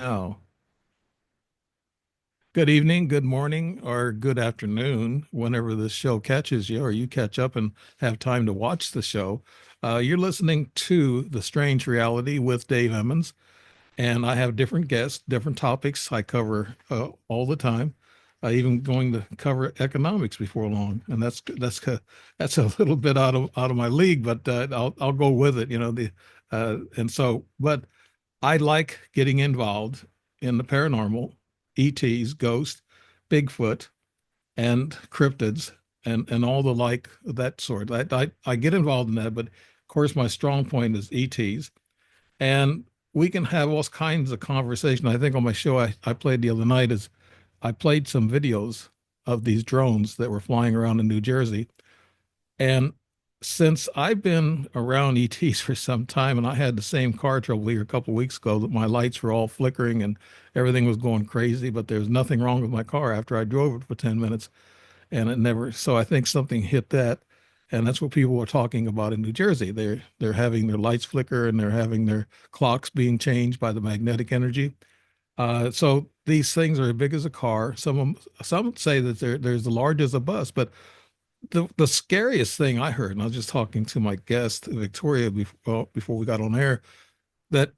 Now, good evening, good morning, or good afternoon, whenever this show catches you, or you catch up and have time to watch the show. You're listening to The Strange Reality with Dave Emmons, and I have different guests, different topics I cover all the time. Even going to cover economics before long, and that's a little bit out of my league, but I'll go with it. But I like getting involved in the paranormal, ETs, ghosts, Bigfoot, and cryptids, and all the like of that sort. I get involved in that, but of course my strong point is ETs, and we can have all kinds of conversation. I think on my show I played the other night is I played some videos of these drones that were flying around in New Jersey, and since I've been around ETs for some time, and I had the same car trouble here a couple of weeks ago, that my lights were all flickering and everything was going crazy, but there was nothing wrong with my car after I drove it for 10 minutes, and it never. So I think something hit that, and that's what people were talking about in New Jersey. They're having their lights flicker and they're having their clocks being changed by the magnetic energy. So these things are as big as a car. Some say that there's the large as a bus, but the scariest thing I heard, and I was just talking to my guest Victoria before we got on air, that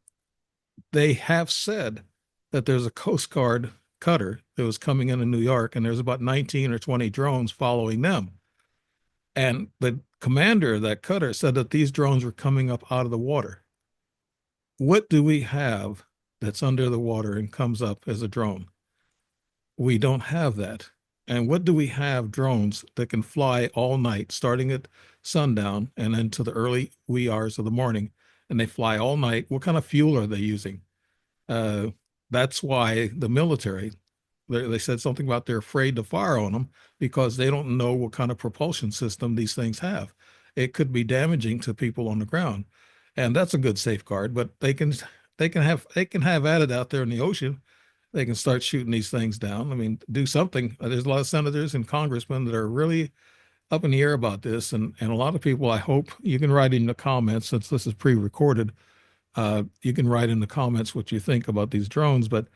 they have said that there's a Coast Guard cutter that was coming into New York, and there's about 19 or 20 drones following them. And the commander of that cutter said that these drones were coming up out of the water. What do we have that's under the water and comes up as a drone? We don't have that. And what do we have drones that can fly all night, starting at sundown and into the early wee hours of the morning, and they fly all night? What kind of fuel are they using? Uh, that's why the military, they said something about they're afraid to fire on them because they don't know what kind of propulsion system these things have. It could be damaging to people on the ground, and that's a good safeguard. But they can have at it out there in the ocean. They can start shooting these things down. I mean, do something. There's a lot of senators and congressmen that are really up in the air about this, and a lot of people. I hope you can write in the comments, since this is pre-recorded. You can write in the comments what you think about these drones, but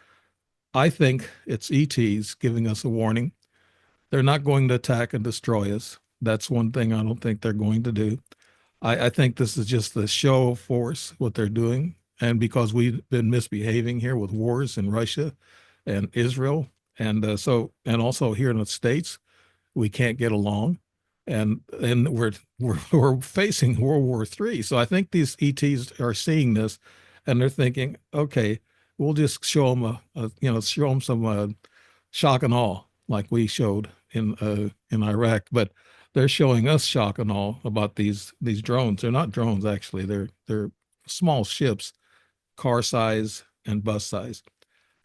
I think it's ETs giving us a warning. They're not going to attack and destroy us. That's one thing I don't think they're going to do. I think this is just the show of force, what they're doing. And because we've been misbehaving here with wars in Russia and Israel, and also here in the States, we can't get along, and we're facing World War III. So I think these ETs are seeing this, and they're thinking, okay, we'll just show them show them some shock and awe like we showed in Iraq, but they're showing us shock and awe about these drones. They're not drones actually. They're small ships, car size and bus size.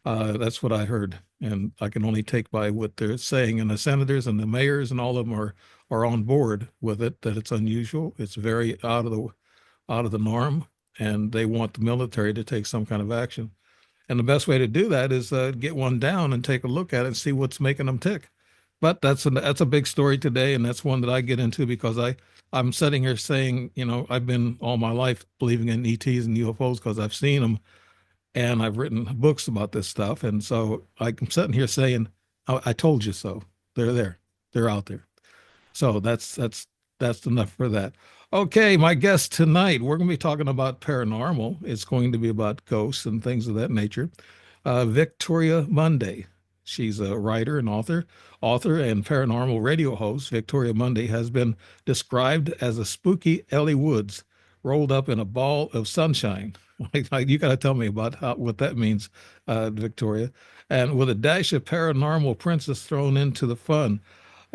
That's what I heard, and I can only take by what they're saying. And the senators and the mayors and all of them are on board with it. That it's unusual. It's very out of the norm, and they want the military to take some kind of action. And the best way to do that is get one down and take a look at it and see what's making them tick. But that's a big story today, and that's one that I get into because I'm sitting here saying, I've been all my life believing in ETs and UFOs because I've seen them, and I've written books about this stuff, and so I'm sitting here saying, I told you so. They're there. They're out there. So that's enough for that. Okay, my guest tonight, we're going to be talking about paranormal. It's going to be about ghosts and things of that nature. Victoria Mundae. She's a writer and author and paranormal radio host. Victoria Mundae has been described as a spooky Elle Woods rolled up in a ball of sunshine. You got to tell me about what that means, Victoria. And with a dash of paranormal princess thrown into the fun,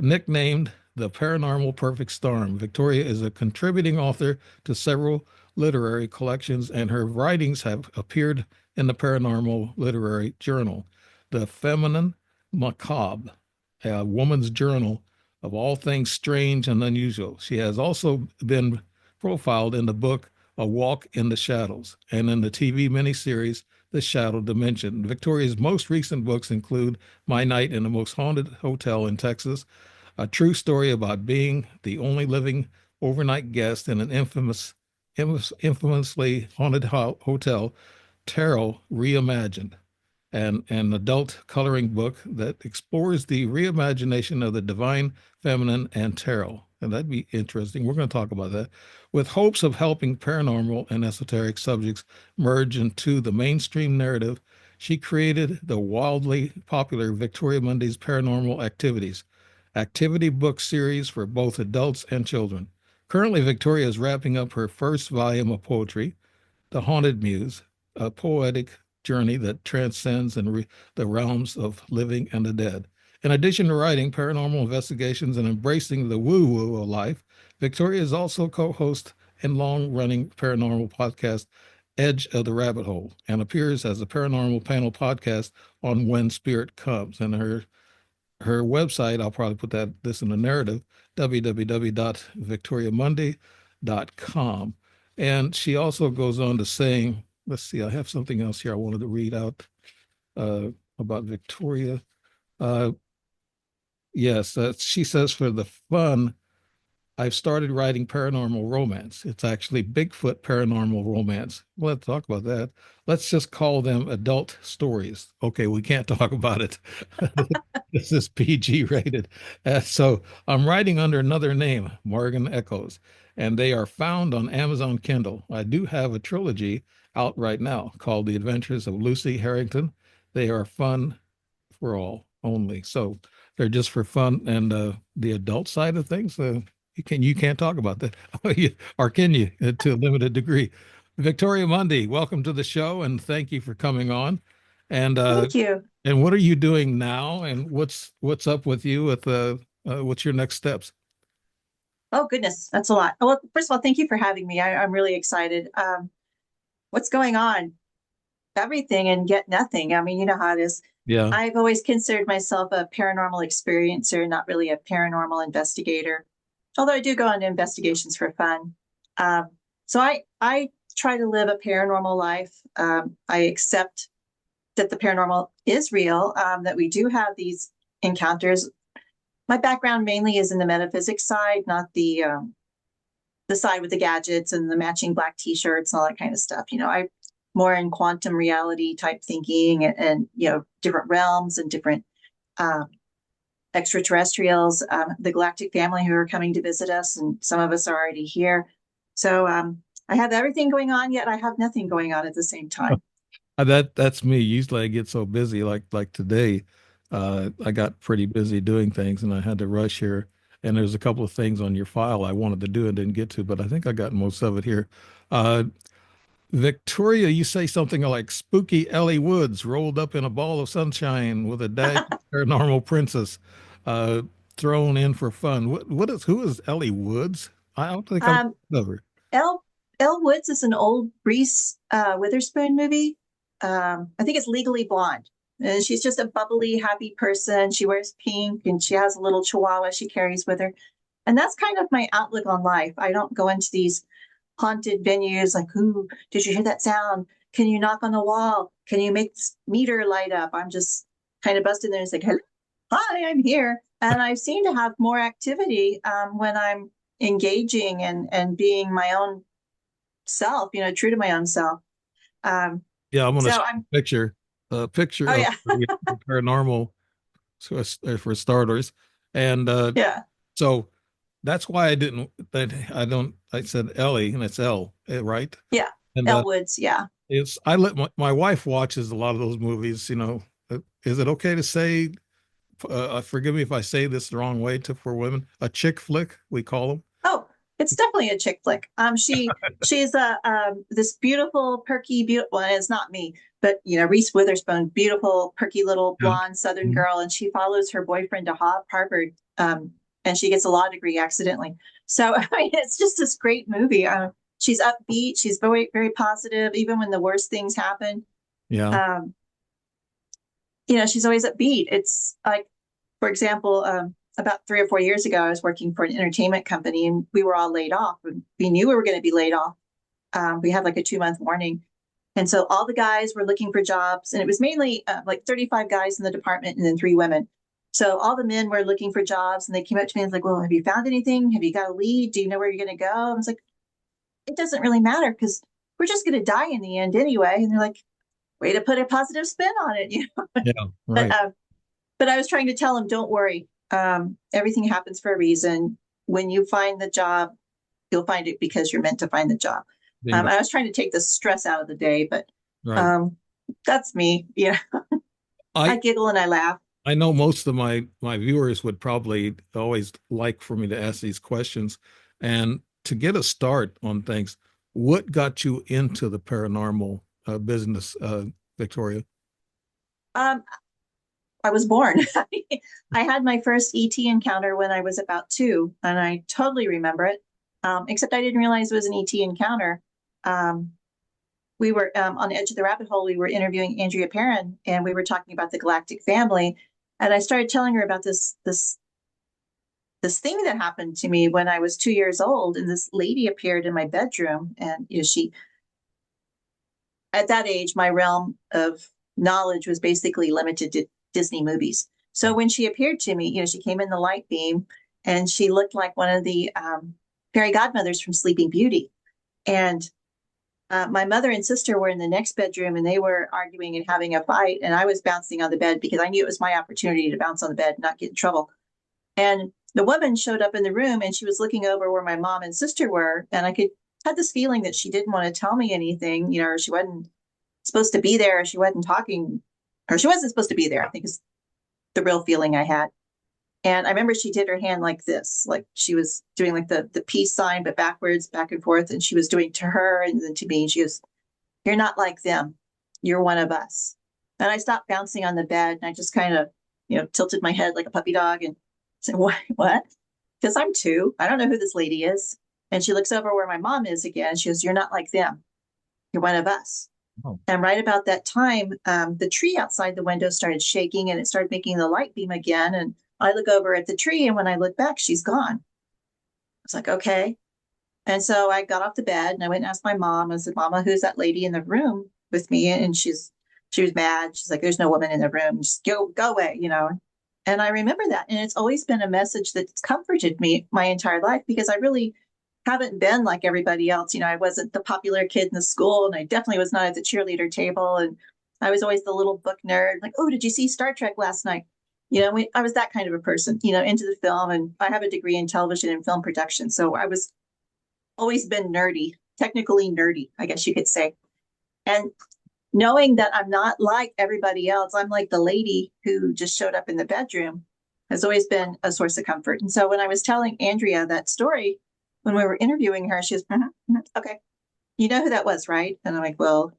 nicknamed the Paranormal Perfect Storm. Victoria is a contributing author to several literary collections, and her writings have appeared in the Paranormal Literary Journal, the Feminine Macabre, a woman's journal of all things strange and unusual. She has also been profiled in the book A Walk in the Shadows and in the TV miniseries The Shadow Dimension. Victoria's most recent books include My Night in the Most Haunted Hotel in Texas, a true story about being the only living overnight guest in an infamously haunted hotel, Tarot Reimagined. and an adult coloring book that explores the reimagination of the divine feminine and tarot. And that'd be interesting. We're going to talk about that. With hopes of helping paranormal and esoteric subjects merge into the mainstream narrative, she created the wildly popular Victoria Mundae's Paranormal Activity book series for both adults and children. Currently, Victoria is wrapping up her first volume of poetry, The Haunted Muse, a poetic journey that transcends the realms of living and the dead. In addition to writing paranormal investigations and embracing the woo woo of life, Victoria is also co host and long running paranormal podcast, Edge of the Rabbit Hole, and appears as a paranormal panel podcast on When Spirit Comes. And her website, I'll probably put this in the narrative, www.victoriamundae.com. And she also goes on to saying, let's see, I have something else here I wanted to read out uh, about Victoria. Uh, yes, she says, for the fun, I've started writing paranormal romance. It's actually Bigfoot paranormal romance. Let's talk about that. Let's just call them adult stories. Okay, we can't talk about it. This is PG rated. So I'm writing under another name, Morgan Echoes, and they are found on Amazon Kindle. I do have a trilogy out right now called The Adventures of Lucy Harrington. They are fun for all only. So they're just for fun, and the adult side of things, you can't talk about that, or can you, to a limited degree? Victoria Mundae, welcome to the show, and thank you for coming on. And Thank you. and what are you doing now? And what's up with you? What's your next steps? Oh, goodness. That's a lot. Well, first of all, thank you for having me. I'm really excited. What's going on? Everything and yet nothing. I mean, you know how it is. Yeah, I've always considered myself a paranormal experiencer, not really a paranormal investigator, although I do go on investigations for fun. So I try to live a paranormal life. I accept that the paranormal is real, that we do have these encounters. My background mainly is in the metaphysics side, not the side with the gadgets and the matching black t-shirts and all that kind of stuff. I more in quantum reality type thinking and different realms and different extraterrestrials, the galactic family who are coming to visit us, and some of us are already here. So I have everything going on, yet I have nothing going on at the same time. that's me. Usually I get so busy, like today. I got pretty busy doing things, and I had to rush here. And there's a couple of things on your file I wanted to do and didn't get to, but I think I got most of it here. Uh, Victoria, you say something like spooky Elle Woods rolled up in a ball of sunshine with a dash of paranormal princess uh, thrown in for fun. Who is Elle Woods? I don't think I've um, heard of her. Elle Elle Woods is an old Reese Witherspoon movie. I think it's Legally Blonde. And she's just a bubbly, happy person. She wears pink and she has a little chihuahua she carries with her. And that's kind of my outlook on life. I don't go into these haunted venues like, ooh, did you hear that sound? Can you knock on the wall? Can you make this meter light up? I'm just kind of busted there and it's like, hi, I'm here. And I seem to have more activity when I'm engaging and being my own self, true to my own self. Um, Yeah, I'm gonna so show I'm, a picture oh of yeah, the paranormal, for starters, and yeah, so that's why I didn't. That I don't. I said Ellie, and it's Elle, right? yeah. And Elle Woods, yeah. it's I let my wife watches a lot of those movies. Is it okay to say? Forgive me if I say this the wrong way for women. A chick flick, we call them. Oh, it's definitely a chick flick. She's a this beautiful, perky, beautiful. Well, it's not me, but Reese Witherspoon, beautiful, perky little Yeah. blonde Southern Mhm. girl, and she follows her boyfriend to Harvard, and she gets a law degree accidentally. So I mean, it's just this great movie. She's upbeat. She's very, very positive, even when the worst things happen. Yeah. Um, she's always upbeat. It's like, for example, about 3 or 4 years ago, I was working for an entertainment company and we were all laid off. We knew we were going to be laid off. We had like a 2-month warning. And so all the guys were looking for jobs, and it was mainly like 35 guys in the department and then 3 women. So all the men were looking for jobs, and they came up to me and was like, well, have you found anything? Have you got a lead? Do you know where you're going to go? I was like, it doesn't really matter because we're just going to die in the end anyway. And they're like, way to put a positive spin on it, you know. Yeah, But right. but I was trying to tell him, don't worry. Everything happens for a reason. When you find the job, you'll find it because you're meant to find the job. Bingo. I was trying to take the stress out of the day, but Right. um, that's me. Yeah, I I giggle and I laugh. I know most of my viewers would probably always like for me to ask these questions. And to get a start on things, what got you into the paranormal business, Victoria? Um, I was born. I had my first ET encounter when I was about 2, and I totally remember it. Except I didn't realize it was an ET encounter. Um, we were on the edge of the rabbit hole. We were interviewing Andrea Perrin, and we were talking about the galactic family. And I started telling her about this thing that happened to me when I was 2 years old. And this lady appeared in my bedroom, and she, at that age, my realm of knowledge was basically limited to Disney movies. So when she appeared to me, she came in the light beam, and she looked like one of the fairy godmothers from Sleeping Beauty. And my mother and sister were in the next bedroom, and they were arguing and having a fight. And I was bouncing on the bed because I knew it was my opportunity to bounce on the bed and not get in trouble. And the woman showed up in the room, and she was looking over where my mom and sister were. And I could had this feeling that she didn't want to tell me anything, or she wasn't supposed to be there, or she wasn't talking, or she wasn't supposed to be there, I think is the real feeling I had. And I remember she did her hand like this, like she was doing like the peace sign, but backwards, back and forth. And she was doing to her and then to me. And she goes, "You're not like them. You're one of us." And I stopped bouncing on the bed, and I just kind of, tilted my head like a puppy dog and said, What? Because I'm 2. I don't know who this lady is. And she looks over where my mom is again. She goes, "You're not like them. You're one of us." Oh, And right about that time, the tree outside the window started shaking, and it started making the light beam again. And I look over at the tree, and when I look back, she's gone. I was like, okay. And so I got off the bed and I went and asked my mom. I said, "Mama, who's that lady in the room with me?" And she was mad. She's like, "There's no woman in the room. Just go away. And I remember that. And it's always been a message that's comforted me my entire life, because I really haven't been like everybody else. I wasn't the popular kid in the school, and I definitely was not at the cheerleader table. And I was always the little book nerd, like, "Oh, did you see Star Trek last night?" I was that kind of a person, into the film. And I have a degree in television and film production. So I was always been nerdy, technically nerdy, I guess you could say. And knowing that I'm not like everybody else, I'm like the lady who just showed up in the bedroom, has always been a source of comfort. And so when I was telling Andrea that story, when we were interviewing her, she was, "Okay, you know who that was, right?" And I'm like, "Well,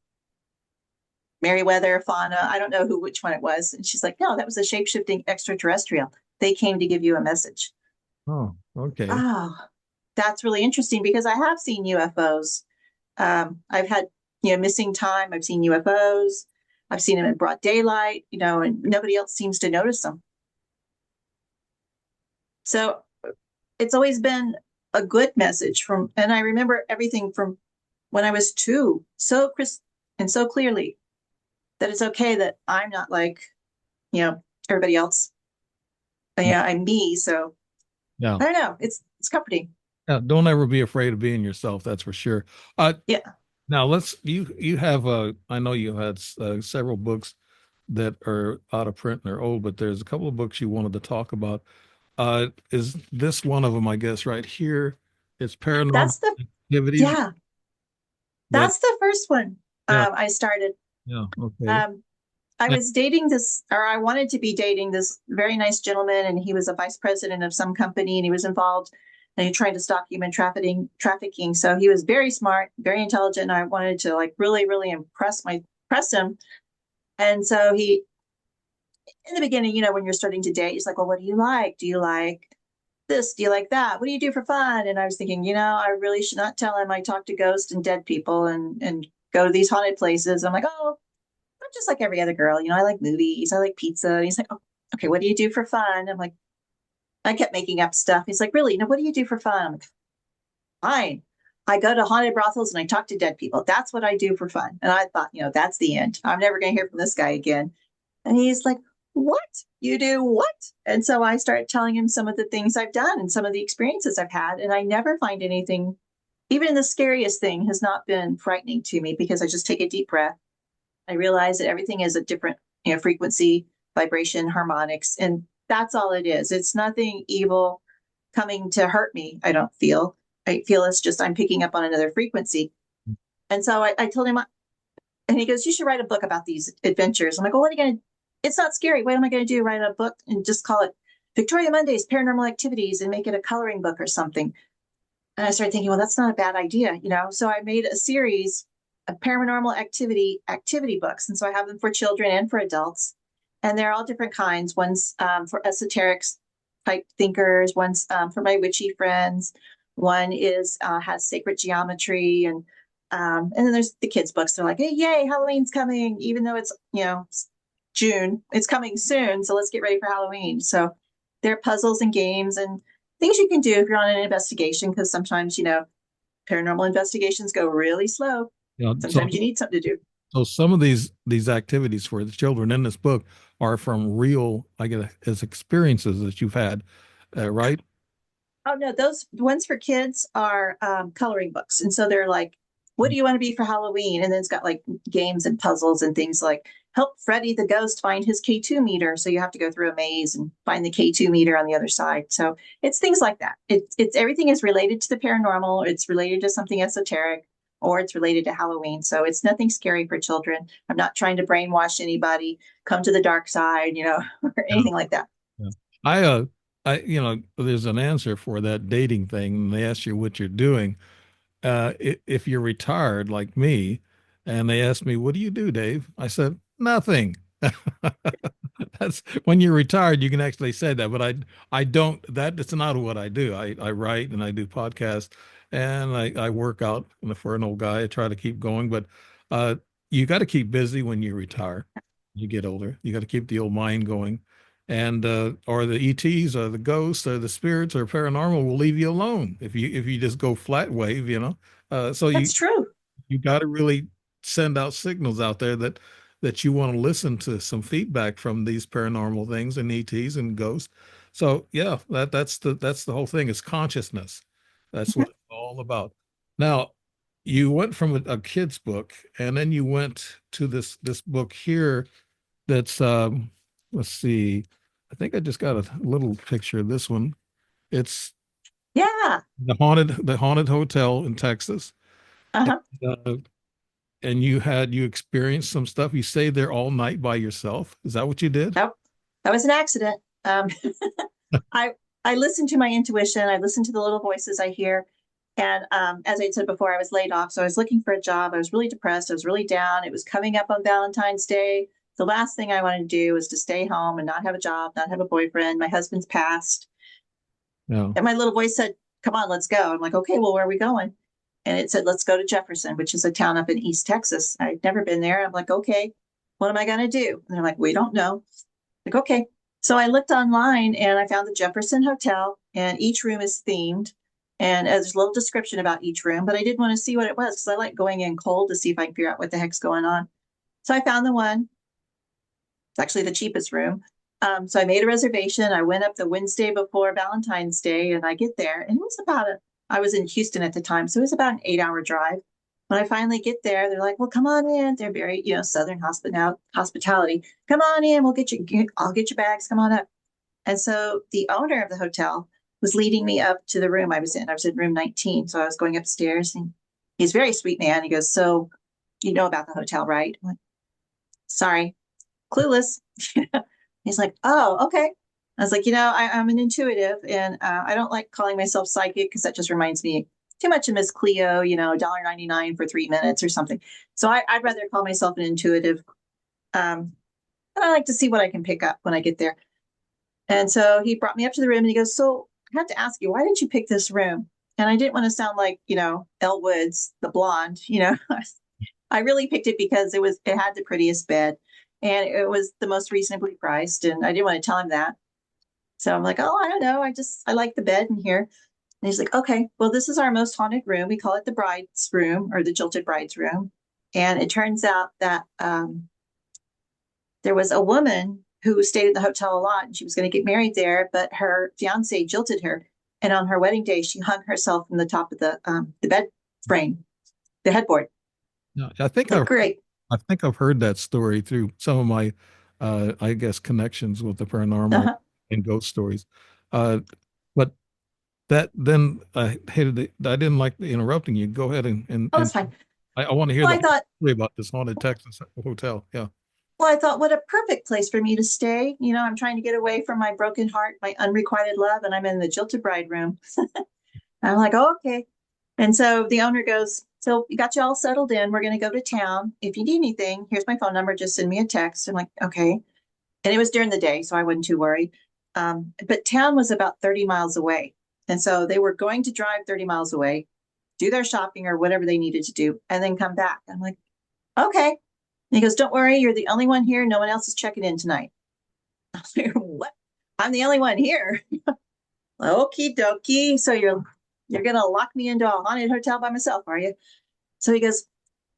Meriwether, Fauna, I don't know which one it was." And she's like, "No, that was a shape-shifting extraterrestrial. They came to give you a message." oh, okay. Oh, that's really interesting, because I have seen UFOs. I've had, missing time. I've seen UFOs. I've seen them in broad daylight, and nobody else seems to notice them. So it's always been a good message and I remember everything from when I was 2, so crisp and so clearly, that it's okay that I'm not like, everybody else. Yeah, I'm me. So Yeah. I don't know. It's comforting. Yeah. Don't ever be afraid of being yourself. That's for sure. Uh, Yeah. Now you have I know you had several books that are out of print and they're old, but there's a couple of books you wanted to talk about. Is this one of them? I guess right here. It's Paranormal That's the Activities, yeah, but that's the first one yeah, I started. yeah, okay. Um, I And, was dating this, or I wanted to be dating this very nice gentleman, and he was a vice president of some company, and he was involved, and he tried to stop human trafficking. So he was very smart, very intelligent, and I wanted to like really, really impress him. And so he, in the beginning, when you're starting to date, he's like, "Well, what do you like? Do you like this? Do you like that? What do you do for fun?" And I was thinking, I really should not tell him I talk to ghosts and dead people and go to these haunted places. I'm like, "Oh, I'm just like every other girl. I like movies. I like pizza." And he's like, "Oh, okay. What do you do for fun?" I'm like, I kept making up stuff. He's like, "Really? No, what do you do for fun?" I'm like, "Fine. I go to haunted brothels and I talk to dead people. That's what I do for fun." And I thought, that's the end. I'm never going to hear from this guy again. And he's like, "What? You do what?" And so I started telling him some of the things I've done and some of the experiences I've had. And I never find anything, even the scariest thing has not been frightening to me, because I just take a deep breath I realize that everything is a different, frequency, vibration, harmonics, and that's all it is. It's nothing evil coming to hurt me. I don't feel. I feel it's just I'm picking up on another frequency. And so I told him, and he goes, "You should write a book about these adventures." I'm like, "Well, what are you going to? It's not scary. What am I going to do? Write a book and just call it Victoria Mundae's Paranormal Activities and make it a coloring book or something?" And I started thinking, well, that's not a bad idea. So I made a series of paranormal activity books, and so I have them for children and for adults, and they're all different kinds. One's for esoterics type thinkers. One's for my witchy friends. One is has sacred geometry, and then there's the kids' books. They're like, "Hey, yay, Halloween's coming!" Even though it's June, it's coming soon. So let's get ready for Halloween. So there are puzzles and games and things you can do if you're on an investigation, because sometimes, paranormal investigations go really slow. You know, so Sometimes you need something to do. so some of these activities for the children in this book are from real, I guess, as experiences that you've had, right? Oh no, those ones for kids are coloring books, and so they're like, "What do you want to be for Halloween?" And then it's got like games and puzzles and things like help Freddy the ghost find his K2 meter. So you have to go through a maze and find the K2 meter on the other side. So it's things like that. It's everything is related to the paranormal. It's related to something esoteric, or it's related to Halloween. So it's nothing scary for children. I'm not trying to brainwash anybody, come to the dark side, or Yeah. anything like that. Yeah. There's an answer for that dating thing. And they ask you what you're doing. If you're retired like me, and they ask me, "What do you do, Dave?" I said, "Nothing." That's when you're retired, you can actually say that, but I don't, that's not what I do. I write and I do podcasts and I work out. And for an old guy, I try to keep going, but uh, you got to keep busy when you retire. You get older, you got to keep the old mind going. And or the ETs or the ghosts or the spirits or paranormal will leave you alone if you just go flat wave. So That's true. you got to really send out signals out there that you want to listen to some feedback from these paranormal things and ETs and ghosts. So yeah, that's the whole thing is consciousness. That's what Mhm. it's all about. Now, you went from a kid's book and then you went to this book here that's let's see. I think I just got a little picture of this one. It's Yeah. the haunted hotel in Texas. Uh-huh. Uh, and you experienced some stuff. You stayed there all night by yourself. Is that what you did? Nope. That was an accident. I I listen to my intuition. I listen to the little voices I hear. And as I said before, I was laid off. So I was looking for a job. I was really depressed. I was really down. It was coming up on Valentine's Day. The last thing I wanted to do was to stay home and not have a job, not have a boyfriend. My husband's passed. No. And my little voice said, "Come on, let's go." I'm like, "Okay, well, where are we going?" And it said, "Let's go to Jefferson," which is a town up in East Texas. I'd never been there. I'm like, "Okay, what am I going to do?" And they're like, "We don't know." Like, okay. So I looked online and I found the Jefferson Hotel, and each room is themed. And there's a little description about each room, but I didn't want to see what it was because I like going in cold to see if I can figure out what the heck's going on. So I found the one. It's actually the cheapest room. So I made a reservation. I went up the Wednesday before Valentine's Day, and I get there, and it was I was in Houston at the time, so it was about an 8 hour drive. When I finally get there, they're like, "Well, come on in." They're very, Southern hospitality. "Come on in. I'll get your bags. Come on up." And so the owner of the hotel was leading me up to the room I was in. I was in room 19. So I was going upstairs, and he's a very sweet man. He goes, "So you know about the hotel, right?" I'm like, "Sorry, clueless." He's like, "Oh, okay." I was like, I'm an intuitive, and I don't like calling myself psychic because that just reminds me too much of Miss Cleo, $1.99 for 3 minutes or something. So I'd rather call myself an intuitive. And I like to see what I can pick up when I get there. And so he brought me up to the room and he goes, "So I have to ask you, why did you pick this room?" And I didn't want to sound like, Elle Woods, the blonde. I really picked it because it had the prettiest bed and it was the most reasonably priced. And I didn't want to tell him that. So I'm like, "Oh, I don't know. I like the bed in here." And he's like, "Okay, well, this is our most haunted room. We call it the bride's room or the jilted bride's room." And it turns out that there was a woman who stayed at the hotel a lot and she was going to get married there, but her fiance jilted her. And on her wedding day, she hung herself from the top of the bed frame, the headboard. No, I think Like, great. I think I've heard that story through some of my, I guess, connections with the paranormal Uh-huh. and ghost stories. Uh, but that then I didn't like interrupting you. Go ahead Oh, and it's fine. I want to hear Well, the I whole thought, story about this haunted Texas hotel. Yeah. what a perfect place for me to stay. I'm trying to get away from my broken heart, my unrequited love, and I'm in the jilted bride room. I'm like, oh, okay. And so the owner goes, so we got you all settled in. We're going to go to town. If you need anything, here's my phone number. Just send me a text. I'm like, okay. And it was during the day, so I wasn't too worried. But town was about 30 miles away. And so they were going to drive 30 miles away, do their shopping or whatever they needed to do, and then come back. I'm like, okay. And he goes, don't worry, you're the only one here. No one else is checking in tonight. I was like, what? I'm the only one here. Okie dokie. So you're gonna lock me into a haunted hotel by myself, are you? So he goes,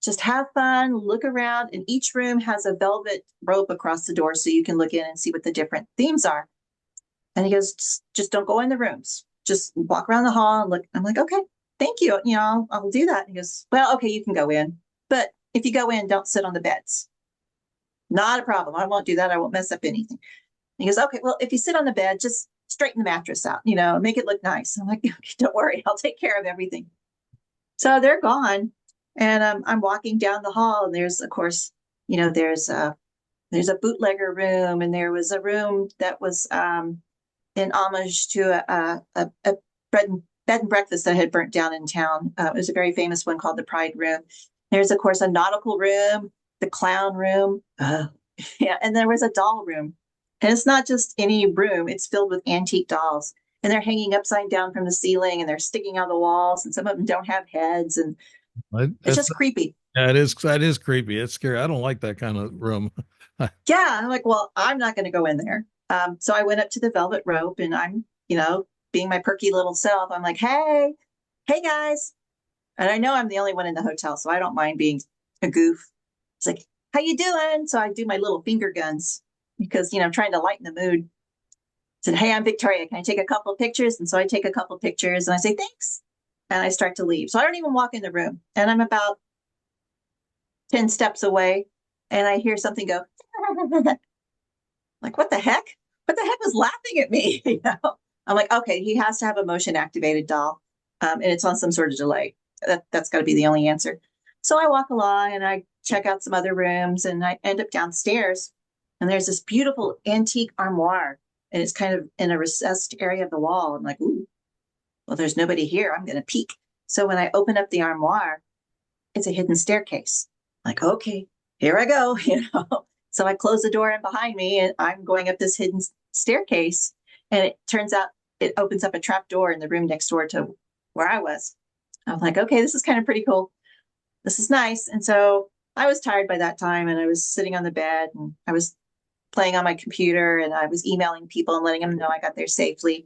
just have fun, look around, and each room has a velvet rope across the door so you can look in and see what the different themes are. And he goes, just don't go in the rooms. Just walk around the hall and look. I'm like, okay, thank you. I'll do that. And he goes, well, okay, you can go in. But if you go in, don't sit on the beds. Not a problem. I won't do that. I won't mess up anything. And he goes, okay, well, if you sit on the bed, just straighten the mattress out, make it look nice. I'm like, okay, don't worry. I'll take care of everything. So they're gone. And I'm walking down the hall, and there's, of course, there's a bootlegger room, and there was a room that was in homage to a bed and breakfast that had burnt down in town. It was a very famous one called the Pride Room. There's, of course, a nautical room, the clown room. Yeah, and there was a doll room. And it's not just any room, it's filled with antique dolls. And they're hanging upside down from the ceiling, and they're sticking out the walls, and some of them don't have heads. And it's That's, just creepy. yeah, that is creepy. It's scary. I don't like that kind of room. Yeah. I'm like, well, I'm not going to go in there. So I went up to the velvet rope, and I'm, being my perky little self. I'm like, hey guys. And I know I'm the only one in the hotel, so I don't mind being a goof. It's like, how you doing? So I do my little finger guns because, I'm trying to lighten the mood. I said, hey, I'm Victoria. Can I take a couple of pictures? And so I take a couple of pictures and I say, thanks. And I start to leave. So I don't even walk in the room. And I'm about 10 steps away, and I hear something go, like, what the heck? What the heck was laughing at me? I'm like, okay, he has to have a motion activated doll. And it's on some sort of delay. That's got to be the only answer. So I walk along and I check out some other rooms, and I end up downstairs, and there's this beautiful antique armoire, and it's kind of in a recessed area of the wall. I'm like, ooh, well, there's nobody here. I'm going to peek. So when I open up the armoire, it's a hidden staircase. I'm like, okay, here I go. So I close the door in behind me, and I'm going up this hidden staircase, and it turns out it opens up a trap door in the room next door to where I was. I'm like, okay, this is kind of pretty cool. This is nice. And so I was tired by that time, and I was sitting on the bed, and I was playing on my computer, and I was emailing people and letting them know I got there safely.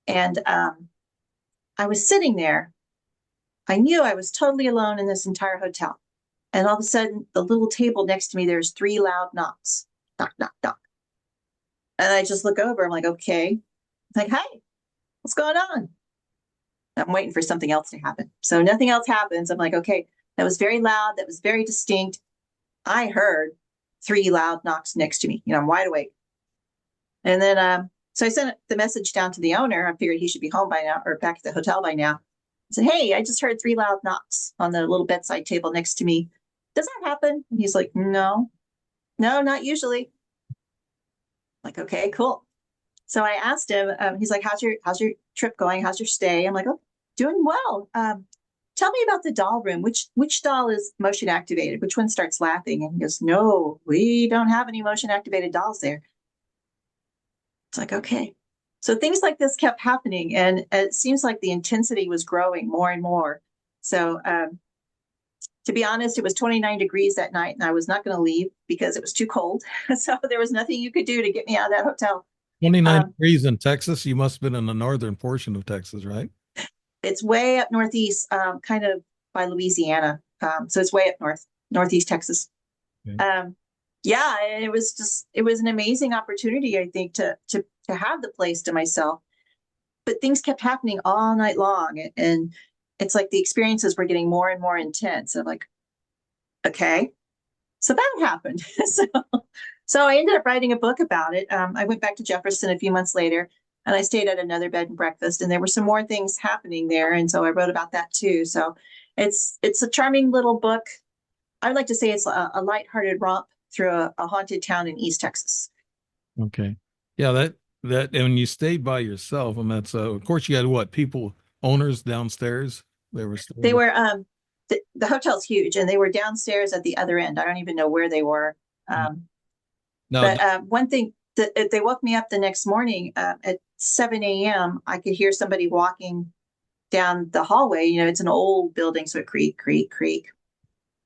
And I was sitting there. I knew I was totally alone in this entire hotel. And all of a sudden, the little table next to me, there's three loud knocks. Knock, knock, knock. And I just look over. I'm like, okay. I'm like, hey, what's going on? I'm waiting for something else to happen. So nothing else happens. I'm like, okay, that was very loud. That was very distinct. I heard three loud knocks next to me. I'm wide awake. And then, so I sent the message down to the owner. I figured he should be home by now, or back at the hotel by now. I said, hey, I just heard three loud knocks on the little bedside table next to me. Does that happen? And he's like, no, not usually. I'm like, okay, cool. So I asked him, he's like, how's your trip going? How's your stay? I'm like, oh, doing well. Tell me about the doll room. Which doll is motion activated? Which one starts laughing? And he goes, no, we don't have any motion activated dolls there. It's like, okay. So things like this kept happening, and it seems like the intensity was growing more and more. So to be honest, it was 29 degrees that night, and I was not going to leave because it was too cold. So there was nothing you could do to get me out of that hotel. 29 degrees in Texas. You must have been in the northern portion of Texas, right? It's way up northeast, kind of by Louisiana. So it's way up northeast Texas. Okay. Yeah, and it was an amazing opportunity, I think, to have the place to myself. But things kept happening all night long, and it's like the experiences were getting more and more intense. I'm like, okay. So that happened. So I ended up writing a book about it. I went back to Jefferson a few months later, and I stayed at another bed and breakfast, and there were some more things happening there, and so I wrote about that too. So it's a charming little book. I'd like to say it's a lighthearted romp through a haunted town in East Texas. Okay. Yeah, and when you stayed by yourself, and that's of course you had what people owners downstairs. They were They staying. were the hotel's huge, and they were downstairs at the other end. I don't even know where they were. Now, But one thing that they woke me up the next morning at 7 a.m. I could hear somebody walking down the hallway. You know, it's an old building, so it creak, creak, creak.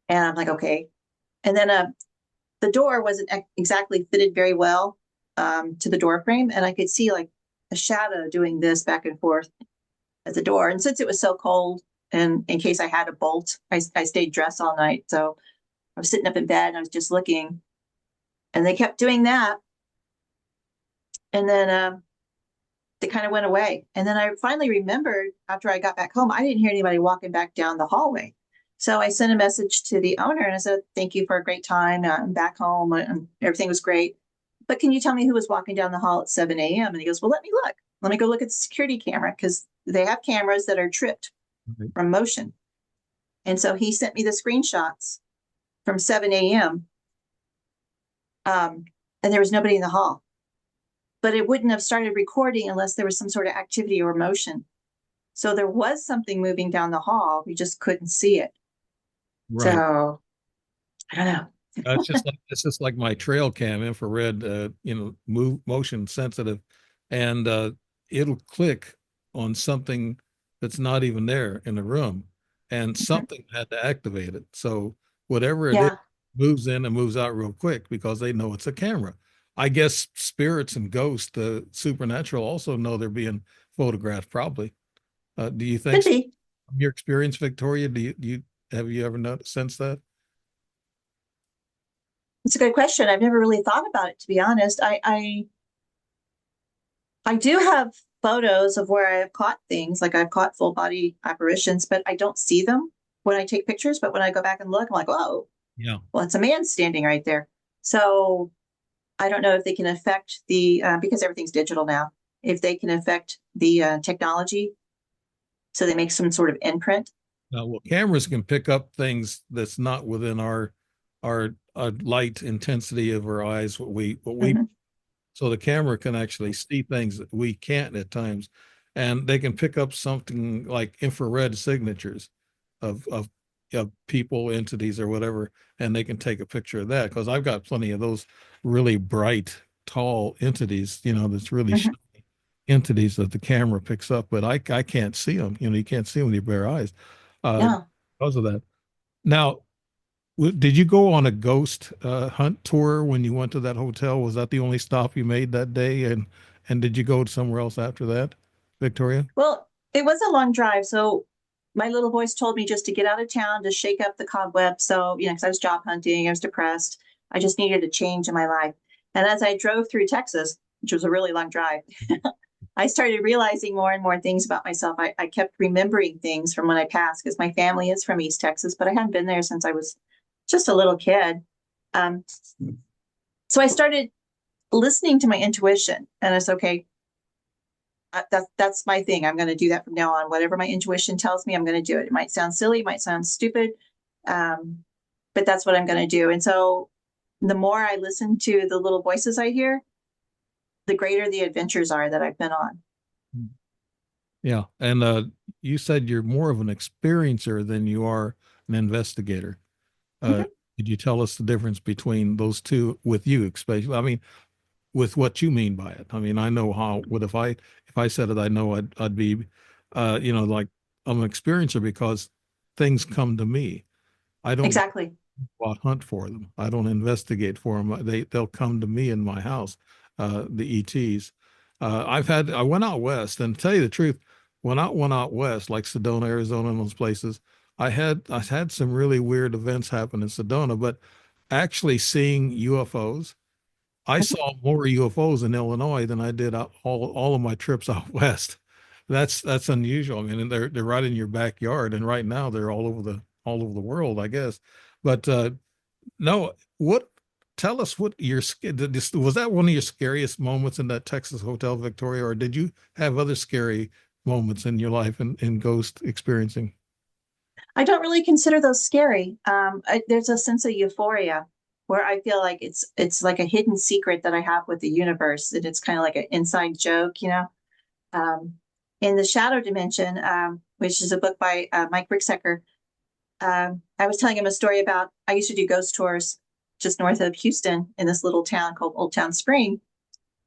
And I'm like, okay. And then the door wasn't exactly fitted very well to the door frame, and I could see like a shadow doing this back and forth at the door. And since it was so cold, and in case I had a bolt, I stayed dressed all night. So I was sitting up in bed and I was just looking, and they kept doing that. And then they kind of went away. And then I finally remembered after I got back home, I didn't hear anybody walking back down the hallway. So I sent a message to the owner and I said, "Thank you for a great time. I'm back home. Everything was great. But can you tell me who was walking down the hall at 7 a.m.?" And he goes, "Well, let me look. Let me go look at the security camera because they have cameras that are tripped from motion." And so he sent me the screenshots from 7 a.m. And there was nobody in the hall. But it wouldn't have started recording unless there was some sort of activity or motion. So there was something moving down the hall. We just couldn't see it. right. So I don't know. It's just like my trail cam infrared, move motion sensitive, and it'll click on something that's not even there in the room, and Mhm. something had to activate it. So whatever it is Yeah. moves in and moves out real quick because they know it's a camera. I guess spirits and ghosts, the supernatural, also know they're being photographed. Probably. Do you think Could so? be. From your experience, Victoria? Do you have you ever noticed sense that? It's a good question. I've never really thought about it, to be honest. I do have photos of where I have caught things, like I've caught full body apparitions, but I don't see them when I take pictures. But when I go back and look, I'm like, oh, Yeah. well, it's a man standing right there. So I don't know if they can affect the because everything's digital now. If they can affect the technology, so they make some sort of imprint. Well, cameras can pick up things that's not within our light intensity of our eyes. What we Mhm. so the camera can actually see things that we can't at times, and they can pick up something like infrared signatures of of people, entities, or whatever, and they can take a picture of that because I've got plenty of those really bright, tall entities. That's really Mhm. entities that the camera picks up, but I can't see them. You can't see them with your bare eyes uh, No. because of that. Now, did you go on a ghost hunt tour when you went to that hotel? Was that the only stop you made that day? And did you go somewhere else after that, Victoria? Well, it was a long drive, so my little voice told me just to get out of town to shake up the cobweb. So, because I was job hunting, I was depressed. I just needed a change in my life. And as I drove through Texas, which was a really long drive, I started realizing more and more things about myself. I kept remembering things from when I passed because my family is from East Texas, but I hadn't been there since I was just a little kid. Um, so I started listening to my intuition, and it's okay. That's my thing. I'm going to do that from now on. Whatever my intuition tells me, I'm going to do it. It might sound silly, it might sound stupid, um, but that's what I'm going to do. And so, the more I listen to the little voices I hear, the greater the adventures are that I've been on. Yeah. And you said you're more of an experiencer than you are an investigator. Uh, Mhm. could you tell us the difference between those two with you, especially? I mean, with what you mean by it. I mean, I know how. What if I said it? I know I'd be, like I'm an experiencer because things come to me. I don't Exactly. go out hunt for them. I don't investigate for them. They'll come to me in my house. The ETs. I went out west, and to tell you the truth, when I went out west, like Sedona, Arizona, and those places, I had some really weird events happen in Sedona, but actually seeing UFOs. I Mhm. saw more UFOs in Illinois than I did all of my trips out west. That's unusual. I mean, and they're right in your backyard, and right now they're all over the world, I guess. But No, what? Tell us what was that one of your scariest moments in that Texas hotel, Victoria, or did you have other scary moments in your life in ghost experiencing? I don't really consider those scary. There's a sense of euphoria where I feel like it's like a hidden secret that I have with the universe, and it's kind of like an inside joke, you know. Um, in the Shadow Dimension, which is a book by Mike Ricksecker, I was telling him a story about I used to do ghost tours just north of Houston in this little town called Old Town Spring,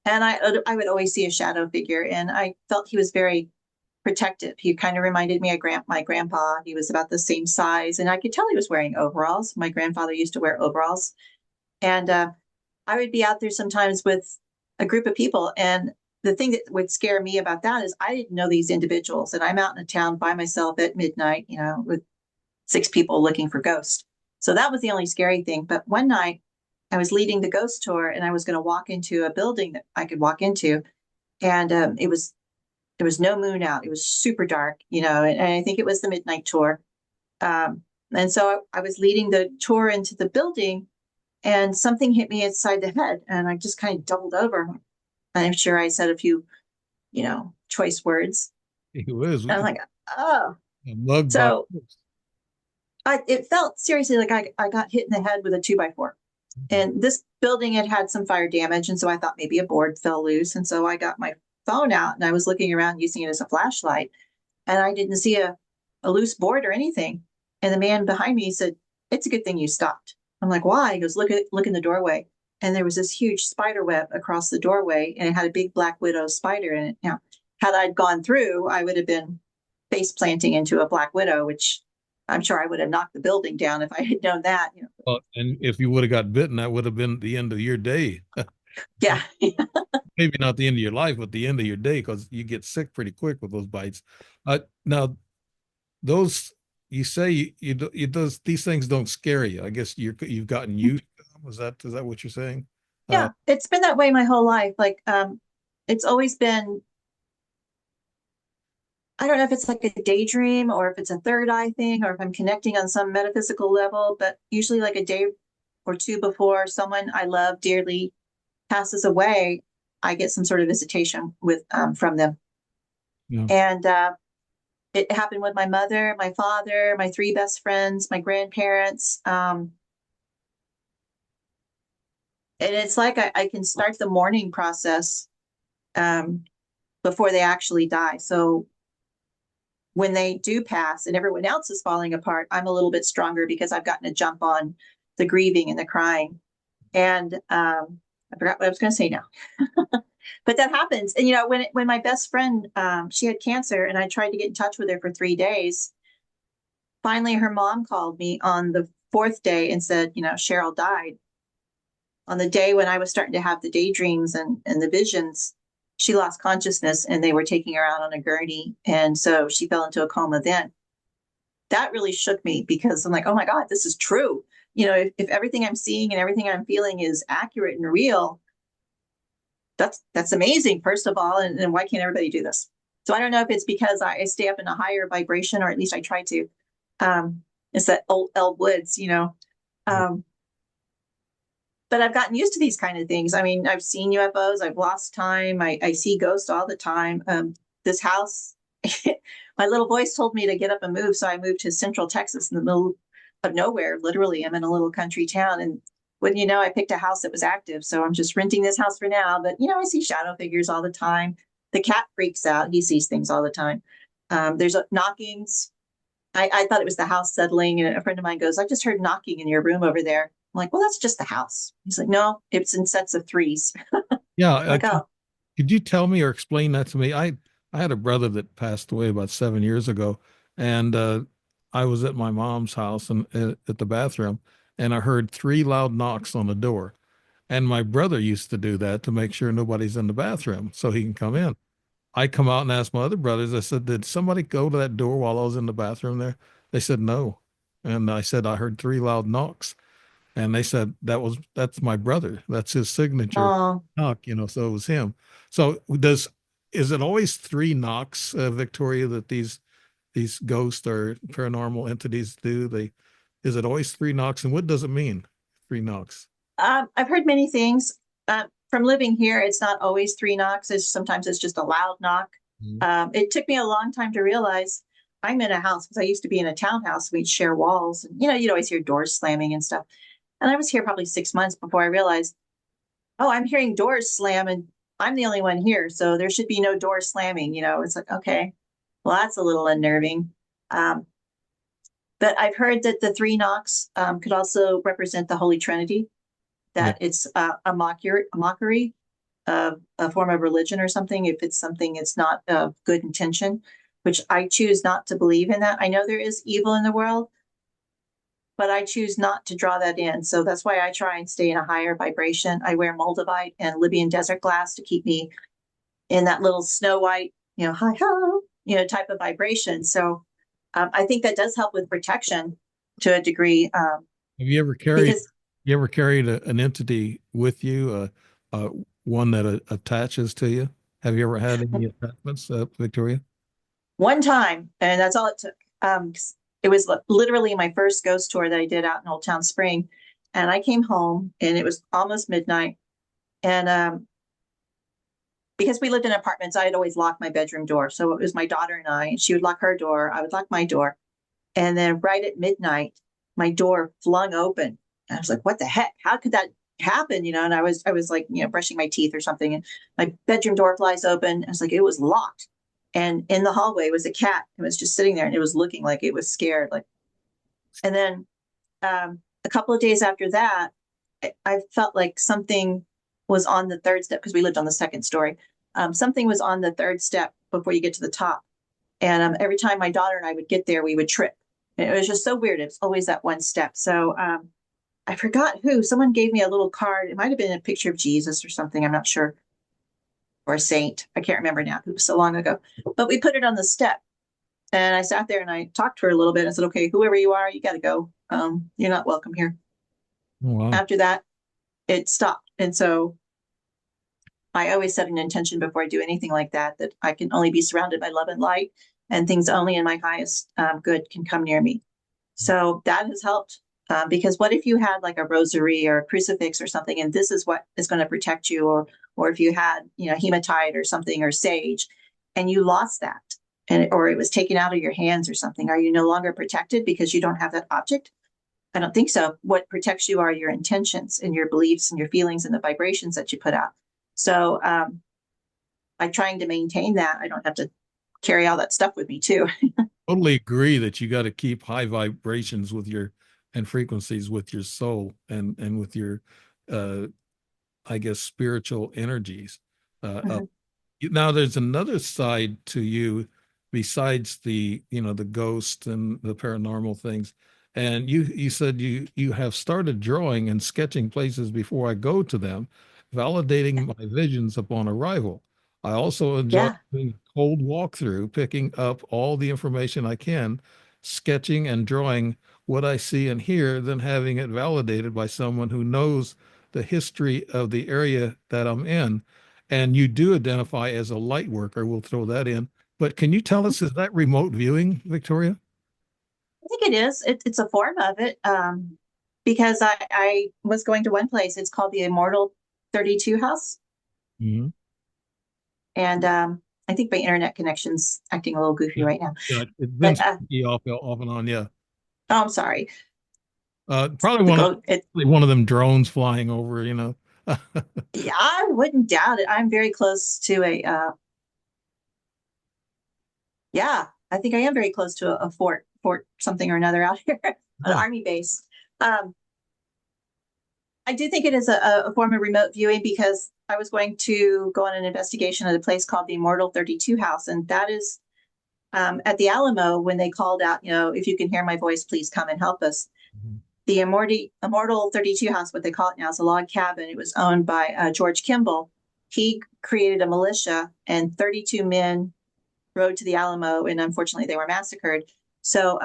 and I would always see a shadow figure, and I felt he was very protective. He kind of reminded me of my grandpa. He was about the same size, and I could tell he was wearing overalls. My grandfather used to wear overalls, and I would be out there sometimes with a group of people. And the thing that would scare me about that is I didn't know these individuals, and I'm out in a town by myself at midnight, you know, with six people looking for ghosts. So that was the only scary thing. But one night I was leading the ghost tour, and I was going to walk into a building that I could walk into, and it was there was no moon out. It was super dark, you know, and I think it was the midnight tour. And so I was leading the tour into the building, and something hit me inside the head, and I just kind of doubled over. I'm sure I said a few, you know, choice words. It was And I'm a like, oh. mug by. So it felt seriously like I got hit in the head with a 2x4. And this building had some fire damage. And so I thought maybe a board fell loose. And so I got my phone out and I was looking around using it as a flashlight. And I didn't see a loose board or anything. And the man behind me said, "It's a good thing you stopped." I'm like, "Why?" He goes, look in the doorway." And there was this huge spider web across the doorway, and it had a big black widow spider in it. Now, had I gone through, I would have been face planting into a black widow, which I'm sure I would have knocked the building down if I had known that. You know. And if you would have got bitten, that would have been the end of your day. Yeah. Maybe not the end of your life, but the end of your day because you get sick pretty quick with those bites. Now, those you say those these things don't scare you. I guess you've gotten used to them. Is that what you're saying? Uh, Yeah, it's been that way my whole life. Like, it's always been, I don't know if it's like a daydream or if it's a third eye thing or if I'm connecting on some metaphysical level, but usually like a day or two before someone I love dearly passes away, I get some sort of visitation with from them. yeah. And it happened with my mother, my father, my three best friends, my grandparents. And it's like I can start the mourning process um, before they actually die. So when they do pass and everyone else is falling apart, I'm a little bit stronger because I've gotten a jump on the grieving and the crying. And I forgot what I was going to say now. But that happens. And you know, when my best friend she had cancer, and I tried to get in touch with her for 3 days. Finally, her mom called me on the fourth day and said, you know, Cheryl died. On the day when I was starting to have the daydreams and the visions, she lost consciousness, and they were taking her out on a gurney, and so she fell into a coma then. That really shook me because I'm like, oh my God, this is true. You know, if everything I'm seeing and everything I'm feeling is accurate and real, that's amazing, first of all. And why can't everybody do this? So I don't know if it's because I stay up in a higher vibration, or at least I try to. It's that old Elle Woods, you know. Um, but I've gotten used to these kind of things. I mean, I've seen UFOs, I've lost time, I see ghosts all the time. This house, my little voice told me to get up and move. So I moved to Central Texas in the middle of nowhere. Literally, I'm in a little country town. And wouldn't you know, I picked a house that was active. So I'm just renting this house for now. But, you know, I see shadow figures all the time. The cat freaks out. He sees things all the time. There's knockings. I thought it was the house settling. And a friend of mine goes, "I just heard knocking in your room over there." I'm like, "Well, that's just the house." He's like, "No, it's in sets of threes." Yeah. I'm like, "Oh, Could you tell me or explain that to me? I had a brother that passed away about 7 years ago, and I was at my mom's house and at the bathroom, and I heard three loud knocks on the door. And my brother used to do that to make sure nobody's in the bathroom so he can come in. I come out and ask my other brothers, I said, "Did somebody go to that door while I was in the bathroom there?" They said, "No." And I said, "I heard three loud knocks." And they said, that's my brother. That's his signature oh, knock, so it was him. So is it always three knocks, Victoria, that these ghosts or paranormal entities do? Is it always three knocks? And what does it mean? three knocks? I've heard many things. From living here, it's not always three knocks. Sometimes it's just a loud knock. Mhm. It took me a long time to realize I'm in a house because I used to be in a townhouse. We'd share walls, and you'd always hear doors slamming and stuff. And I was here probably 6 months before I realized, oh, I'm hearing doors slam, and I'm the only one here, so there should be no door slamming. It's like, okay, well, that's a little unnerving. Um, but I've heard that the three knocks could also represent the Holy Trinity, Yeah. that it's a mockery of a form of religion or something, if it's something it's not of good intention, which I choose not to believe in that. I know there is evil in the world, but I choose not to draw that in. So that's why I try and stay in a higher vibration. I wear moldavite and Libyan desert glass to keep me in that little Snow White, hi ho, type of vibration. So I think that does help with protection to a degree, Have you ever carried because an entity with you, one that attaches to you? Have you ever had any attachments, Victoria? one time, and that's all it took. It was literally my first ghost tour that I did out in Old Town Spring. And I came home and it was almost midnight. And because we lived in apartments, I had always locked my bedroom door. So it was my daughter and I, and she would lock her door. I would lock my door. And then right at midnight, my door flung open. And I was like, what the heck? How could that happen? And I was like, brushing my teeth or something. And my bedroom door flies open. I was like, it was locked. And in the hallway was a cat. It was just sitting there and it was looking like it was scared. And then a couple of days after that, I felt like something was on the third step because we lived on the second story. Something was on the third step before you get to the top. And every time my daughter and I would get there, we would trip. And it was just so weird. It was always that one step. So I forgot who. Someone gave me a little card. It might have been a picture of Jesus or something. I'm not sure. Or a saint. I can't remember now. It was so long ago. But we put it on the step. And I sat there and I talked to her a little bit and said, okay, whoever you are, you got to go. You're not welcome here. Oh, wow. After that, it stopped. And so I always set an intention before I do anything like that, that I can only be surrounded by love and light, and things only in my highest good can come near me. So that has helped. Because what if you had like a rosary or a crucifix or something, and this is what is going to protect you, or if you had, hematite or something, or sage, and you lost that, or it was taken out of your hands or something, are you no longer protected because you don't have that object? I don't think so. What protects you are your intentions and your beliefs and your feelings and the vibrations that you put out. So by trying to maintain that, I don't have to carry all that stuff with me too. Totally agree that you got to keep high vibrations with your and frequencies with your soul and with your uh I guess spiritual energies. Up. Now there's another side to you besides the ghost and the paranormal things. And you said you have started drawing and sketching places before I go to them, validating my visions upon arrival. I also enjoy Yeah. doing a cold walkthrough, picking up all the information I can, sketching and drawing what I see and hear, then having it validated by someone who knows the history of the area that I'm in. And you do identify as a light worker. We'll throw that in. But can you tell us, is that remote viewing, Victoria? I think it is. It's a form of it. Because I was going to one place. It's called the Immortal 32 House. Mhm. And I think my internet connection's acting a little goofy right now. Yeah, it's been But spooky off and on. Yeah, oh, I'm sorry. probably The go it one of them drones flying over. Yeah, I wouldn't doubt it. I'm very close to a yeah, I think I am very close to a fort something or another out here, an Oh, army base. Um, I do think it is a form of remote viewing because I was going to go on an investigation at a place called the Immortal 32 House, and that is at the Alamo when they called out, if you can hear my voice, please come and help us. mhm. The Immortal 32 House, what they call it now, is a log cabin. It was owned by George Kimball. He created a militia, and 32 men rode to the Alamo, and unfortunately, they were massacred. So,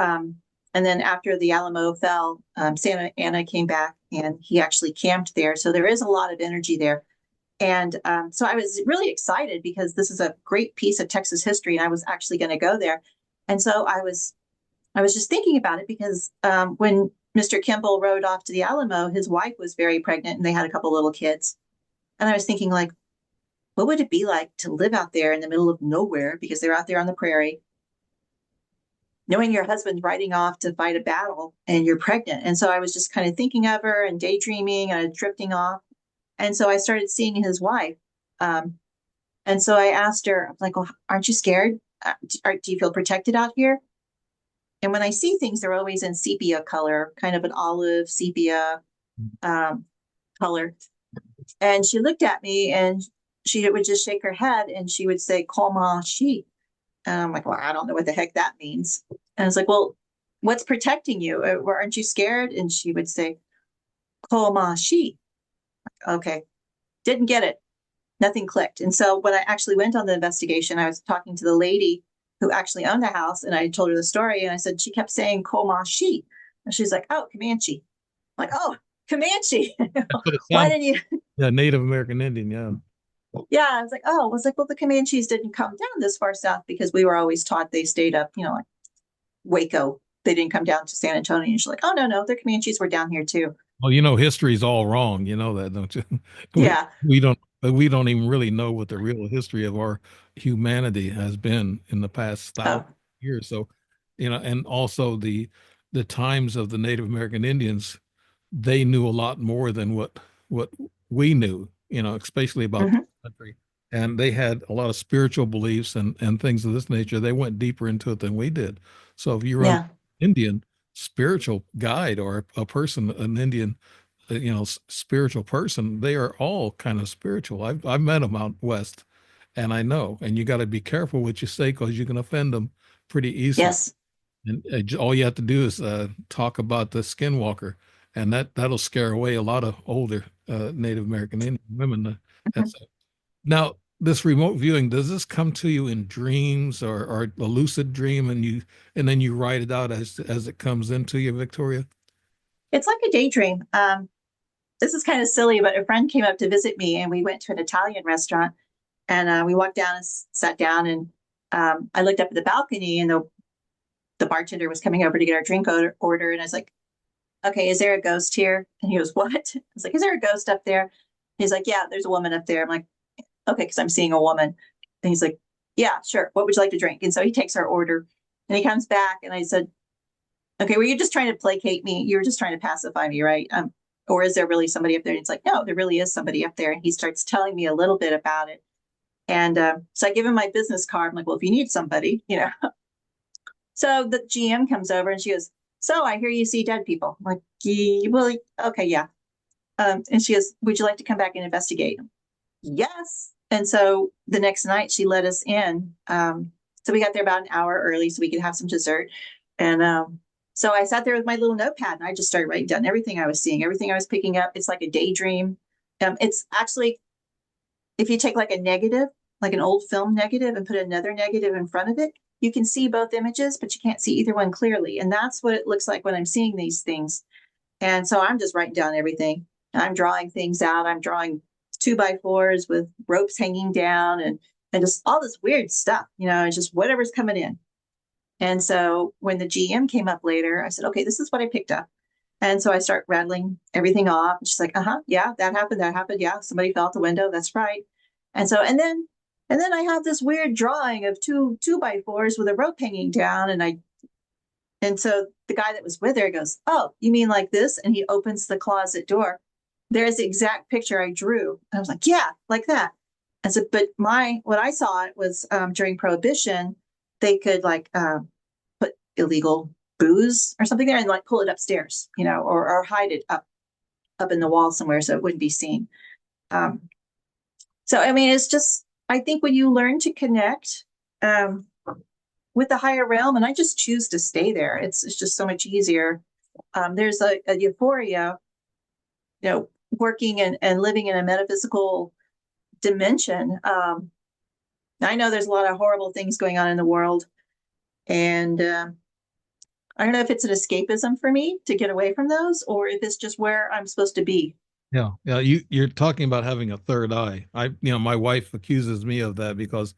and then after the Alamo fell, Santa Anna came back, and he actually camped there. So there is a lot of energy there. And so I was really excited because this is a great piece of Texas history, and I was actually going to go there. And so I was just thinking about it because when Mr. Kimball rode off to the Alamo, his wife was very pregnant and they had a couple little kids. And I was thinking, like, what would it be like to live out there in the middle of nowhere because they're out there on the prairie, knowing your husband's riding off to fight a battle and you're pregnant? And so I was just kind of thinking of her and daydreaming and drifting off. And so I started seeing his wife. Um, and so I asked her, I'm like, well, aren't you scared? Do you feel protected out here? And when I see things, they're always in sepia color, kind of an olive sepia um, color. And she looked at me and she would just shake her head and she would say, Koma she. And I'm like, well, I don't know what the heck that means. And I was like, well, what's protecting you? Aren't you scared? And she would say, Koma she. Okay. Didn't get it. Nothing clicked. And so when I actually went on the investigation, I was talking to the lady who actually owned the house and I told her the story. And I said, she kept saying Koma she. And she's like, oh, Comanche. I'm like, oh, Comanche. That's what it Why sounds. didn't you? Yeah, Native American Indian. Yeah. Yeah, I was like, oh, I was like, well, the Comanches didn't come down this far south because we were always taught they stayed up, like Waco. They didn't come down to San Antonio. And she's like, oh, no, no, the Comanches were down here too. Well, history's all wrong. You know that, don't you? We Yeah. we don't even really know what the real history of our humanity has been in the past Oh, 1,000 years. So, and also the times of the Native American Indians, they knew a lot more than what we knew, especially about the hmm country. And they had a lot of spiritual beliefs and things of this nature. They went deeper into it than we did. So if you run yeah. Indian spiritual guide or a person, an Indian, spiritual person, they are all kind of spiritual. I've met them out west, and I know. And you got to be careful what you say because you can offend them pretty easily. Yes. And all you have to do is talk about the skinwalker, and that'll scare away a lot of older Native American Indian women. Mhm. That's now this remote viewing. Does this come to you in dreams or a lucid dream, and then you write it out as it comes into you, Victoria? It's like a daydream. This is kind of silly, but a friend came up to visit me and we went to an Italian restaurant and we walked down and sat down and I looked up at the balcony and the bartender was coming over to get our drink order. And I was like, okay, is there a ghost here? And he goes, what? I was like, is there a ghost up there? He's like, yeah, there's a woman up there. I'm like, okay, because I'm seeing a woman. And he's like, yeah, sure. What would you like to drink? And so he takes our order and he comes back and I said, okay, were you just trying to placate me? You were just trying to pacify me, right? Or is there really somebody up there? And it's like, no, there really is somebody up there. And he starts telling me a little bit about it. And so I give him my business card. I'm like, well, if you need somebody. So the GM comes over and she goes, so I hear you see dead people. I'm like, well, okay, yeah. And she goes, would you like to come back and investigate? Yes. And so the next night she let us in. So we got there about an hour early so we could have some dessert. And so I sat there with my little notepad and I just started writing down everything I was seeing, everything I was picking up. It's like a daydream. It's actually, if you take like a negative, like an old film negative and put another negative in front of it, you can see both images, but you can't see either one clearly. And that's what it looks like when I'm seeing these things. And so I'm just writing down everything. I'm drawing things out. I'm drawing 2x4s with ropes hanging down and just all this weird stuff, it's just whatever's coming in. And so when the GM came up later, I said, okay, this is what I picked up. And so I start rattling everything off. And she's like, yeah, that happened. That happened. Yeah, somebody fell out the window. That's right. And so, and then I have this weird drawing of two by fours with a rope hanging down. And so the guy that was with her goes, oh, you mean like this? And he opens the closet door. There's the exact picture I drew. And I was like, yeah, like that. I said, but what I saw it was during Prohibition, they could like put illegal booze or something there and like pull it upstairs, or hide it up in the wall somewhere so it wouldn't be seen. Um, so I mean, it's just I think when you learn to connect with the higher realm, and I just choose to stay there, it's just so much easier. There's a euphoria, working and living in a metaphysical dimension. I know there's a lot of horrible things going on in the world, and I don't know if it's an escapism for me to get away from those, or if it's just where I'm supposed to be. Yeah, yeah. You're talking about having a third eye. My wife accuses me of that because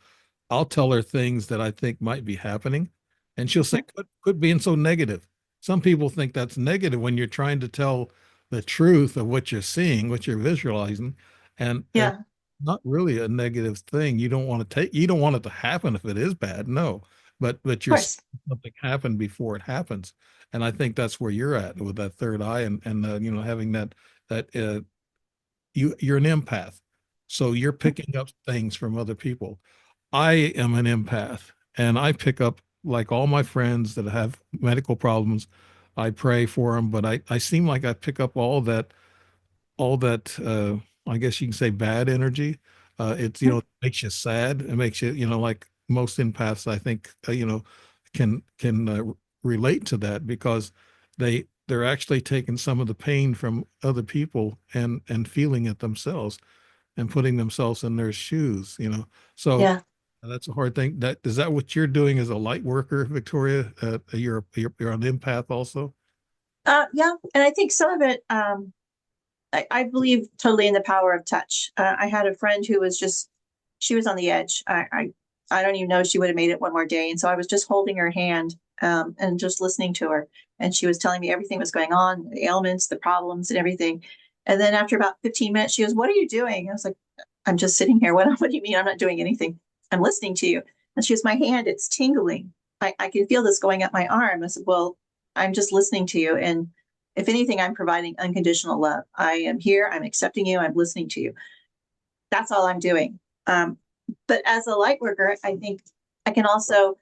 I'll tell her things that I think might be happening, and she'll say, "Quit being so negative." some people think that's negative when you're trying to tell the truth of what you're seeing, what you're visualizing, and Yeah, not really a negative thing. You don't want to take, you don't want it to happen if it is bad, no. But of you're seeing course. something happen before it happens, and I think that's where you're at with that third eye, and you know, having that you're an empath, so you're picking up things from other people. I am an empath, and I pick up, like all my friends that have medical problems. I pray for them, but I seem like I pick up all that I guess you can say bad energy. It's, you know, it makes you sad. It makes you, you know, like most empaths, I think, you know, can relate to that because they're actually taking some of the pain from other people and feeling it themselves and putting themselves in their shoes, you know. So Yeah. that's a hard thing. That is that what you're doing as a light worker, Victoria? You're an empath also. Yeah. And I think some of it, I believe totally in the power of touch. I had a friend who was just, she was on the edge. I don't even know if she would have made it one more day. And so I was just holding her hand, and just listening to her. And she was telling me everything was going on, the ailments, the problems, and everything. And then after about 15 minutes, she goes, "What are you doing?" I was like, "I'm just sitting here. What do you mean? I'm not doing anything. I'm listening to you." And she goes, "My hand, it's tingling. I can feel this going up my arm." I said, "Well, I'm just listening to you. And if anything, I'm providing unconditional love. I am here. I'm accepting you. I'm listening to you. That's all I'm doing." But as a light worker, I think I can also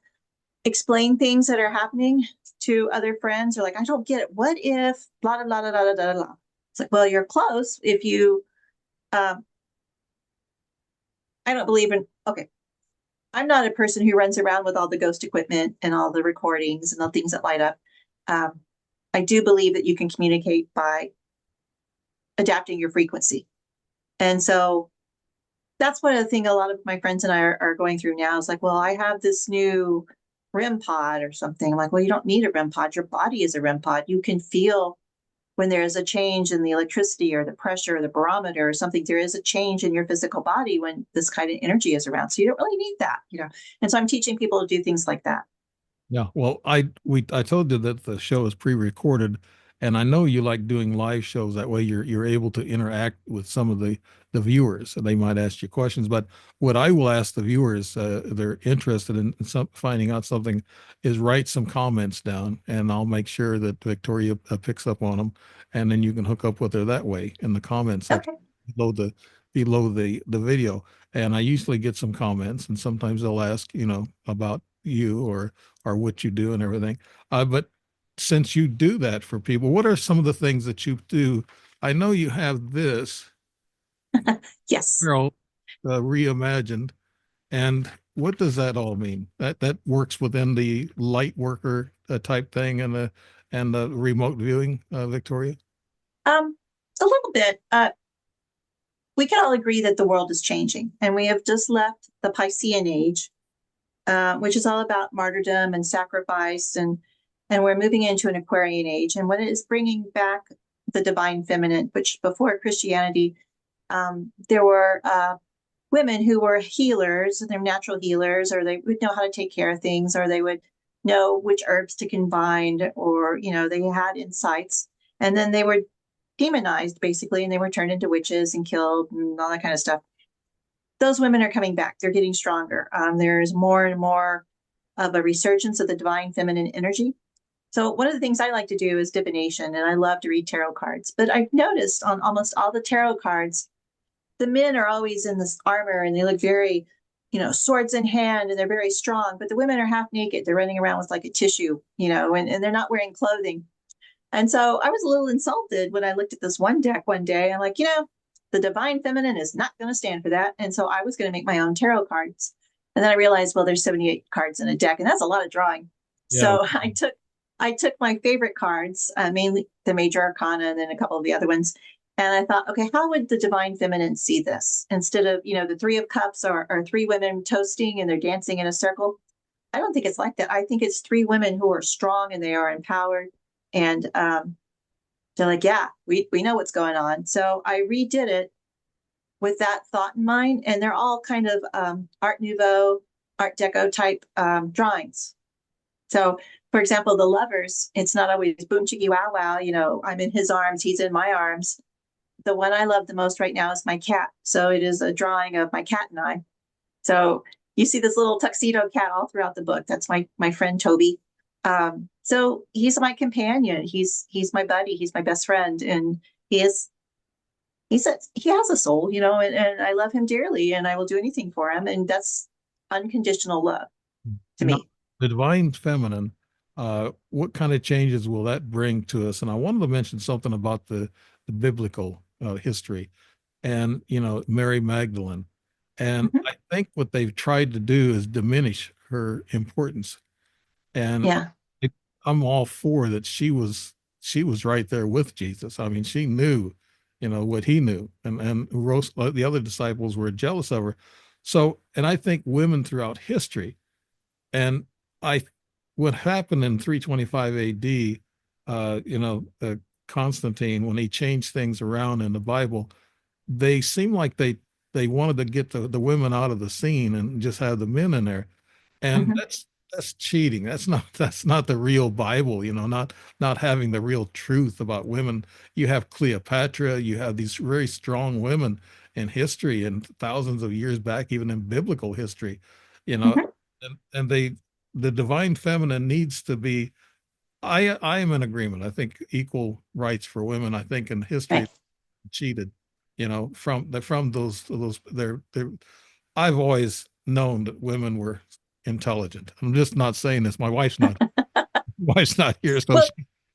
explain things that are happening to other friends. Or like, "I don't get it. What if blah, blah, blah, blah, blah, blah, blah." It's like, well, you're close. If you, um, I don't believe in, okay, I'm not a person who runs around with all the ghost equipment and all the recordings and the things that light up. Um, I do believe that you can communicate by adapting your frequency. And so that's one of the things a lot of my friends and I are going through now is like, "Well, I have this new REM pod or something." I'm like, "Well, you don't need a REM pod. Your body is a REM pod. You can feel when there is a change in the electricity or the pressure or the barometer or something. There is a change in your physical body when this kind of energy is around. So you don't really need that, you know." And so I'm teaching people to do things like that. Yeah, well, I told you that the show is pre-recorded, and I know you like doing live shows. That way, you're able to interact with some of the viewers, and they might ask you questions. But what I will ask the viewers, they're interested in some finding out something, is write some comments down, and I'll make sure that Victoria picks up on them, and then you can hook up with her that way in the comment section Okay. below the video. And I usually get some comments, and sometimes they'll ask, you know, about you or what you do and everything. But since you do that for people, what are some of the things that you do? I know you have this Yes. mural reimagined, and what does that all mean? That works within the light worker type thing and the remote viewing, Victoria. Um, a little bit. We can all agree that the world is changing, and we have just left the Piscean age, which is all about martyrdom and sacrifice, and we're moving into an Aquarian age. And what it is bringing back the divine feminine, which before Christianity, there were women who were healers, they're natural healers, or they would know how to take care of things, or they would know which herbs to combine, or, you know, they had insights. And then they were demonized basically, and they were turned into witches and killed and all that kind of stuff. Those women are coming back. They're getting stronger. There's more and more of a resurgence of the divine feminine energy. So one of the things I like to do is divination, and I love to read tarot cards. But I've noticed on almost all the tarot cards, the men are always in this armor and they look very, you know, swords in hand, and they're very strong. But the women are half naked. They're running around with like a tissue, you know, and they're not wearing clothing. And so I was a little insulted when I looked at this one deck one day. I'm like, you know, the divine feminine is not going to stand for that. And so I was going to make my own tarot cards. And then I realized, well, there's 78 cards in a deck, and that's a lot of drawing. Yeah. So I took my favorite cards, mainly the major arcana and then a couple of the other ones. And I thought, okay, how would the divine feminine see this? Instead of, you know, the three of cups are three women toasting and they're dancing in a circle. I don't think it's like that. I think it's three women who are strong and they are empowered. And they're like, yeah, we know what's going on. So I redid it with that thought in mind. And they're all kind of Art Nouveau, Art Deco type drawings. So for example, the lovers, it's not always boom chickie wow wow, I'm in his arms, he's in my arms. The one I love the most right now is my cat. So it is a drawing of my cat and I. So you see this little tuxedo cat all throughout the book. That's my friend Toby. So he's my companion. He's my buddy. He's my best friend, and he is he has a soul, and I love him dearly, and I will do anything for him, and that's unconditional love to Now, me. the divine feminine, what kind of changes will that bring to us? And I wanted to mention something about the biblical history and, Mary Magdalene. And Mhm. I think what they've tried to do is diminish her importance. And Yeah. I, I'm all for that. She was right there with Jesus. I mean, she knew, what he knew, and the other disciples were jealous of her. So, and I think women throughout history, and I, what happened in 325 AD, Constantine, when he changed things around in the Bible, they seemed like they wanted to get the women out of the scene and just have the men in there, and Hmm. that's cheating. That's not the real Bible, not having the real truth about women. You have Cleopatra, you have these very strong women in history and thousands of years back, even in biblical history, you know, Hmm. and the divine feminine needs to be. I am in agreement. I think equal rights for women. I think in history Right. cheated, from those they're I've always known that women were intelligent. I'm just not saying this. My wife's not here, so Well,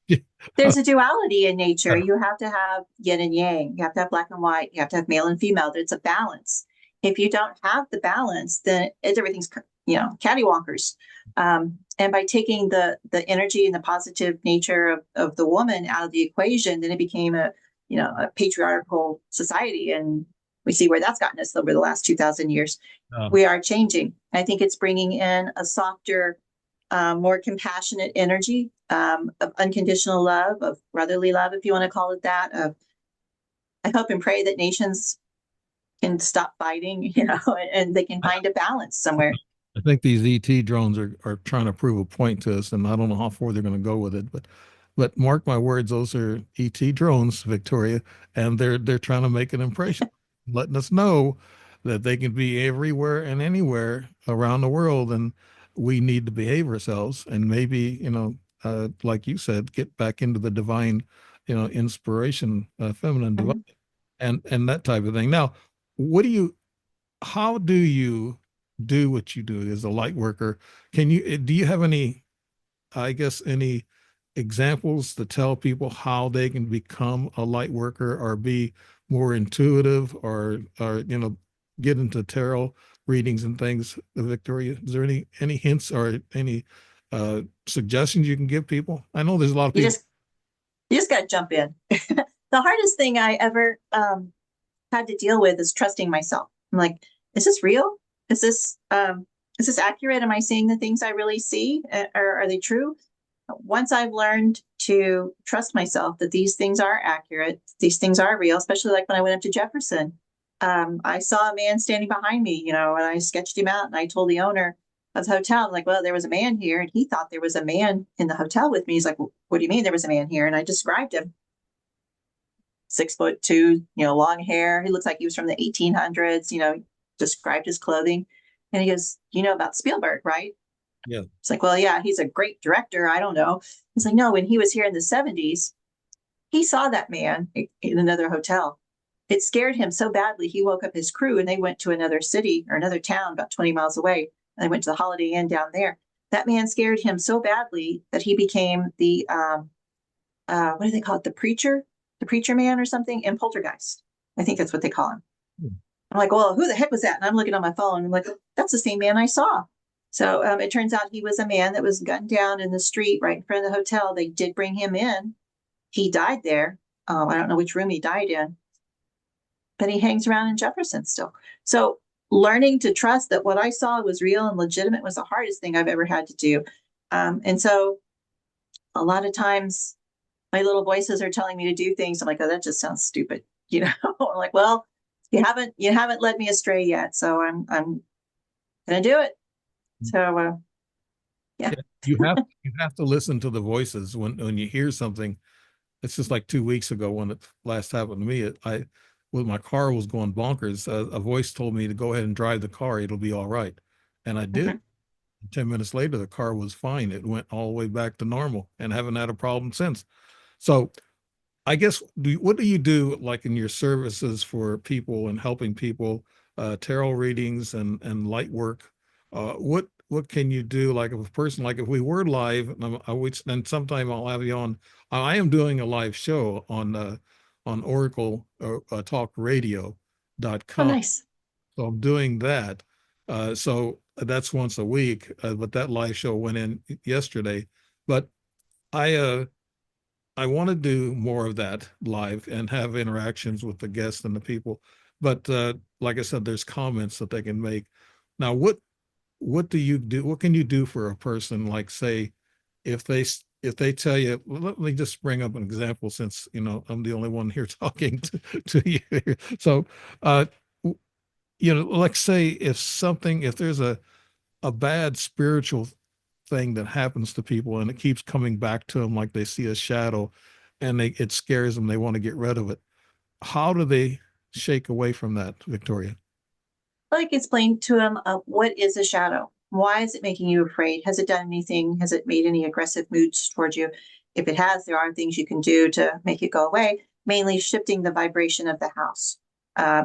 she, there's a duality in nature. You have to have yin and yang. You have to have black and white. You have to have male and female. There's a balance. If you don't have the balance, then everything's cattywankers. And by taking the energy and the positive nature of the woman out of the equation, then it became a patriarchal society, and we see where that's gotten us over the last 2,000 years. um, We are changing. I think it's bringing in a softer, more compassionate energy, of unconditional love, of brotherly love, if you want to call it that. I hope and pray that nations can stop fighting, and they can find a balance somewhere. I think these ET drones are trying to prove a point to us, and I don't know how far they're going to go with it, but mark my words, those are ET drones, Victoria, and they're trying to make an impression, letting us know that they can be everywhere and anywhere around the world, and we need to behave ourselves, and maybe, like you said, get back into the divine, inspiration, feminine divine, Mhm. and that type of thing. Now, what do you how do you do what you do as a light worker? Do you have any, I guess, any examples to tell people how they can become a light worker or be more intuitive or get into tarot readings and things, Victoria? Is there any hints or any suggestions you can give people? I know there's a lot of You people. just you just got to jump in. The hardest thing I ever had to deal with is trusting myself. I'm like, is this real? Is this accurate? Am I seeing the things I really see, or are they true? Once I've learned to trust myself that these things are accurate, these things are real, especially like when I went up to Jefferson, I saw a man standing behind me, and I sketched him out, and I told the owner of the hotel, I'm like, well, there was a man here, and he thought there was a man in the hotel with me. He's like, well, what do you mean there was a man here? And I described him. 6'2", long hair. He looks like he was from the 1800s, described his clothing. And he goes, you know about Spielberg, right? Yeah. It's like, well, yeah, he's a great director. I don't know. He's like, no, when he was here in the 70s, he saw that man in another hotel. It scared him so badly, he woke up his crew and they went to another city or another town about 20 miles away. And they went to the Holiday Inn down there. That man scared him so badly that he became what do they call it? The preacher man or something in Poltergeist. I think that's what they call him. I'm like, well, who the heck was that? And I'm looking on my phone. I'm like, that's the same man I saw. So it turns out he was a man that was gunned down in the street right in front of the hotel. They did bring him in. He died there. I don't know which room he died in, but he hangs around in Jefferson still. So learning to trust that what I saw was real and legitimate was the hardest thing I've ever had to do. And so a lot of times my little voices are telling me to do things. I'm like, oh, that just sounds stupid. I'm like, well, you haven't led me astray yet. So I'm going to do it. So, yeah. you have to listen to the voices when you hear something. It's just like 2 weeks ago when it last happened to me. When my car was going bonkers, a voice told me to go ahead and drive the car. It'll be all right, and I did. Mhm. 10 minutes later, the car was fine. It went all the way back to normal, and haven't had a problem since. So I guess what do you do like in your services for people and helping people, tarot readings and light work? What can you do? Like if a person, like if we were live, I would, and sometime I'll have you on. I am doing a live show on Oracle Talk Oh, Radio.com. nice. So I'm doing that. So that's once a week. But that live show went in yesterday. But I I want to do more of that live and have interactions with the guests and the people. But like I said, there's comments that they can make. Now, what do you do? What can you do for a person? Like, say, if they tell you, well, let me just bring up an example, since I'm the only one here talking to you here. So, uh, like say if there's a bad spiritual thing that happens to people and it keeps coming back to them, like they see a shadow and it scares them, they want to get rid of it. How do they shake away from that, Victoria? Like explain to them what is a shadow? Why is it making you afraid? Has it done anything? Has it made any aggressive moods towards you? If it has, there are things you can do to make it go away, mainly shifting the vibration of the house.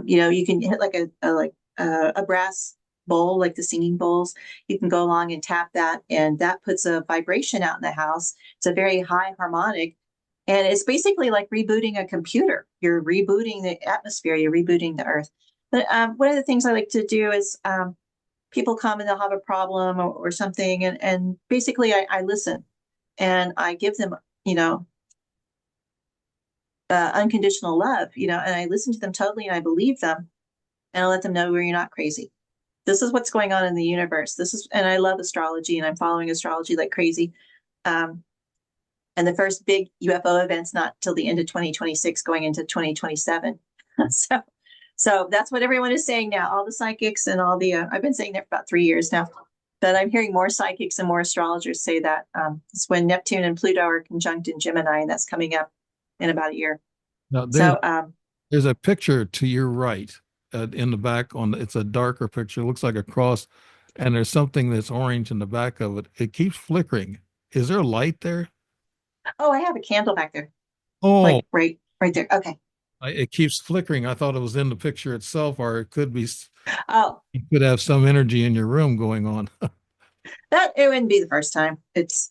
You can hit like a brass bowl, like the singing bowls. You can go along and tap that, and that puts a vibration out in the house. It's a very high harmonic, and it's basically like rebooting a computer. You're rebooting the atmosphere, you're rebooting the earth. But one of the things I like to do is people come and they'll have a problem or something, and basically I listen and I give them, you know, unconditional love, and I listen to them totally and I believe them, and I let them know where you're not crazy. This is what's going on in the universe. And I love astrology and I'm following astrology like crazy. Um, and the first big UFO event's not till the end of 2026, going into 2027. so So that's what everyone is saying now. All the psychics and all the, I've been saying that for about 3 years now, but I'm hearing more psychics and more astrologers say that it's when Neptune and Pluto are conjunct in Gemini, and that's coming up in about a year. Now, So, there's a picture to your right, in the back. It's a darker picture. It looks like a cross, and there's something that's orange in the back of it. It keeps flickering. Is there a light there? oh, I have a candle back there, Oh, like right there. Okay. it keeps flickering. I thought it was in the picture itself, or it could be, Oh, you could have some energy in your room going on. that it wouldn't be the first time. It's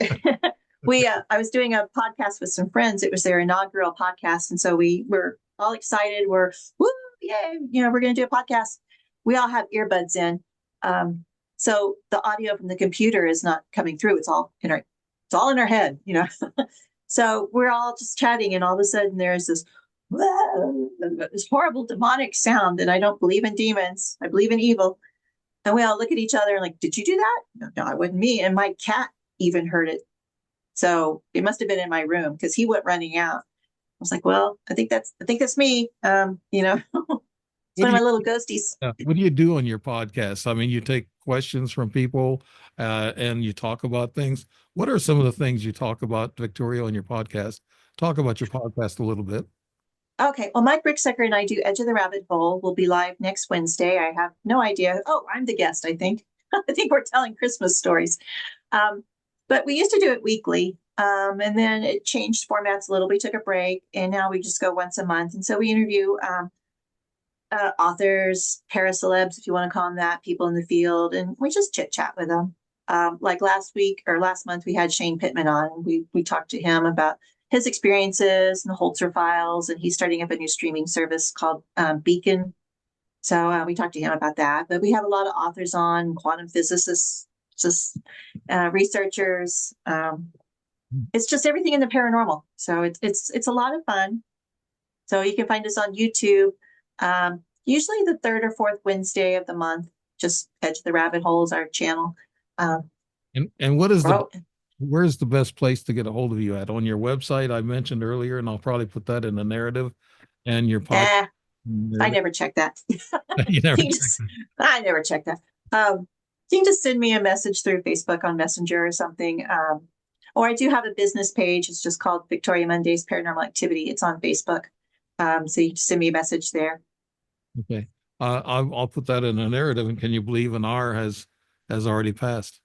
I was doing a podcast with some friends. It was their inaugural podcast, and so we were all excited. We're woo, yay! We're going to do a podcast. We all have earbuds in, so the audio from the computer is not coming through. It's all in our head. So we're all just chatting, and all of a sudden there's this horrible demonic sound. And I don't believe in demons. I believe in evil. And we all look at each other and like, did you do that? No, no, it wasn't me. And my cat even heard it. So it must have been in my room because he went running out. I was like, well, I think that's me. It's What one do of you my little ghosties. what do you do on your podcast? I mean, you take questions from people, and you talk about things. What are some of the things you talk about, Victoria, on your podcast? Talk about your podcast a little bit. Okay. Well, Mike Bricksecker and I do Edge of the Rabbit Hole. We'll be live next Wednesday. I have no idea. Oh, I'm the guest, I think. I think we're telling Christmas stories. Um, but we used to do it weekly. And then it changed formats a little. We took a break and now we just go once a month. And so we interview authors, paracelebs, if you want to call them that, people in the field, and we just chit chat with them. Like last month, we had Shane Pittman on. We talked to him about his experiences and the Holzer files, and he's starting up a new streaming service called Beacon. So we talked to him about that. But we have a lot of authors on, quantum physicists, just researchers. It's just everything in the paranormal. So it's a lot of fun. So you can find us on YouTube. Usually the third or fourth Wednesday of the month. Just Edge of the Rabbit Hole is our channel. And where's the best place to get a hold of you at? On your website, I mentioned earlier, and I'll probably put that in the narrative, and your podcast. I never check that. You never check I never check that. You can just send me a message through Facebook on Messenger or something. Or I do have a business page. It's just called Victoria Mundae's Paranormal Activity. It's on Facebook. So you can send me a message there. Okay. I'll put that in a narrative. And can you believe an hour has already passed?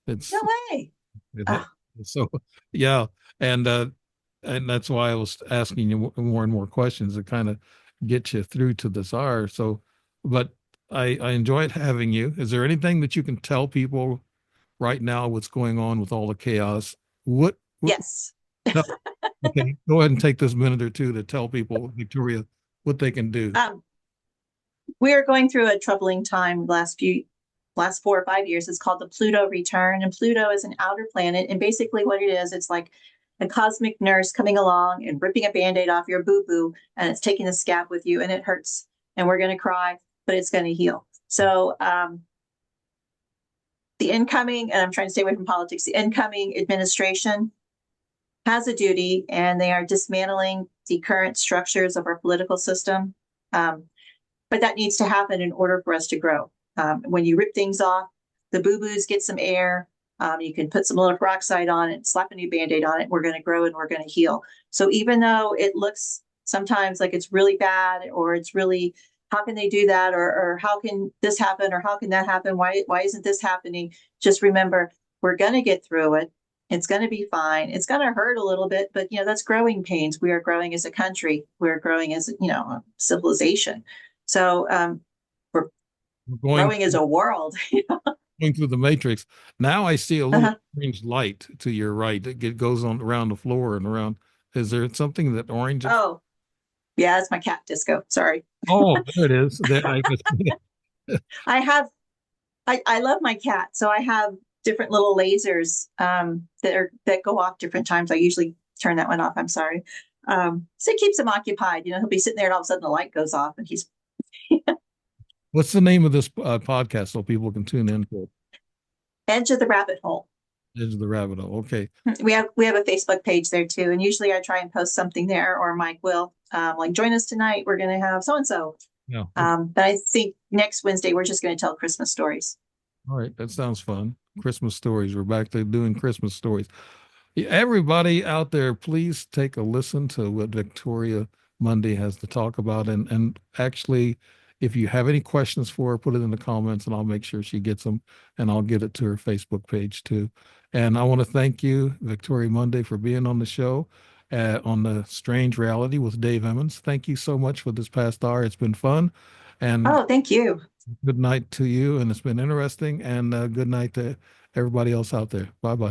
No It's way. it, Oh, so yeah, and and that's why I was asking you more and more questions to kind of get you through to this hour. So, but I enjoyed having you. Is there anything that you can tell people right now what's going on with all the chaos? What yes. no, okay, go ahead and take this minute or two to tell people, Victoria, what they can do. Um, we are going through a troubling time last 4 or 5 years. It's called the Pluto return, and Pluto is an outer planet. And basically, what it is, it's like a cosmic nurse coming along and ripping a band-aid off your boo-boo, and it's taking the scab with you, and it hurts, and we're going to cry, but it's going to heal. So the incoming, and I'm trying to stay away from politics, the incoming administration has a duty, and they are dismantling the current structures of our political system. But that needs to happen in order for us to grow. When you rip things off, the boo-boos get some air. You can put some little peroxide on it, slap a new Band-Aid on it. We're going to grow and we're going to heal. So even though it looks sometimes like it's really bad, or it's really, how can they do that? Or how can this happen? Or how can that happen? Why isn't this happening? Just remember, we're going to get through it. It's going to be fine. It's going to hurt a little bit, but that's growing pains. We are growing as a country. We're growing as a civilization. So we're We're growing as a world. going through the matrix. Now I see a little Uh-huh. orange light to your right. It goes on around the floor and around. Is there something that orange? Oh, yeah, it's my cat Disco. Sorry. Oh, there it is. There, I have I love my cat, so I have different little lasers that go off different times. I usually turn that one off. I'm sorry. So it keeps him occupied. He'll be sitting there and all of a sudden the light goes off and he's What's the name of this podcast so people can tune in to it? edge of the rabbit hole. Edge of the Rabbit Hole. Okay. We have a Facebook page there too, and usually I try and post something there, or Mike will like join us tonight. We're going to have so and so. Yeah. But I think next Wednesday we're just going to tell Christmas stories. All right. That sounds fun. Christmas stories. We're back to doing Christmas stories. Everybody out there, please take a listen to what Victoria Mundae has to talk about. And actually, if you have any questions for her, put it in the comments and I'll make sure she gets them and I'll get it to her Facebook page too. And I want to thank you, Victoria Mundae, for being on the show on the Strange Reality with Dave Emmons. Thank you so much for this past hour. It's been fun. And Oh, thank you. good night to you. And it's been interesting. And good night to everybody else out there. Bye bye.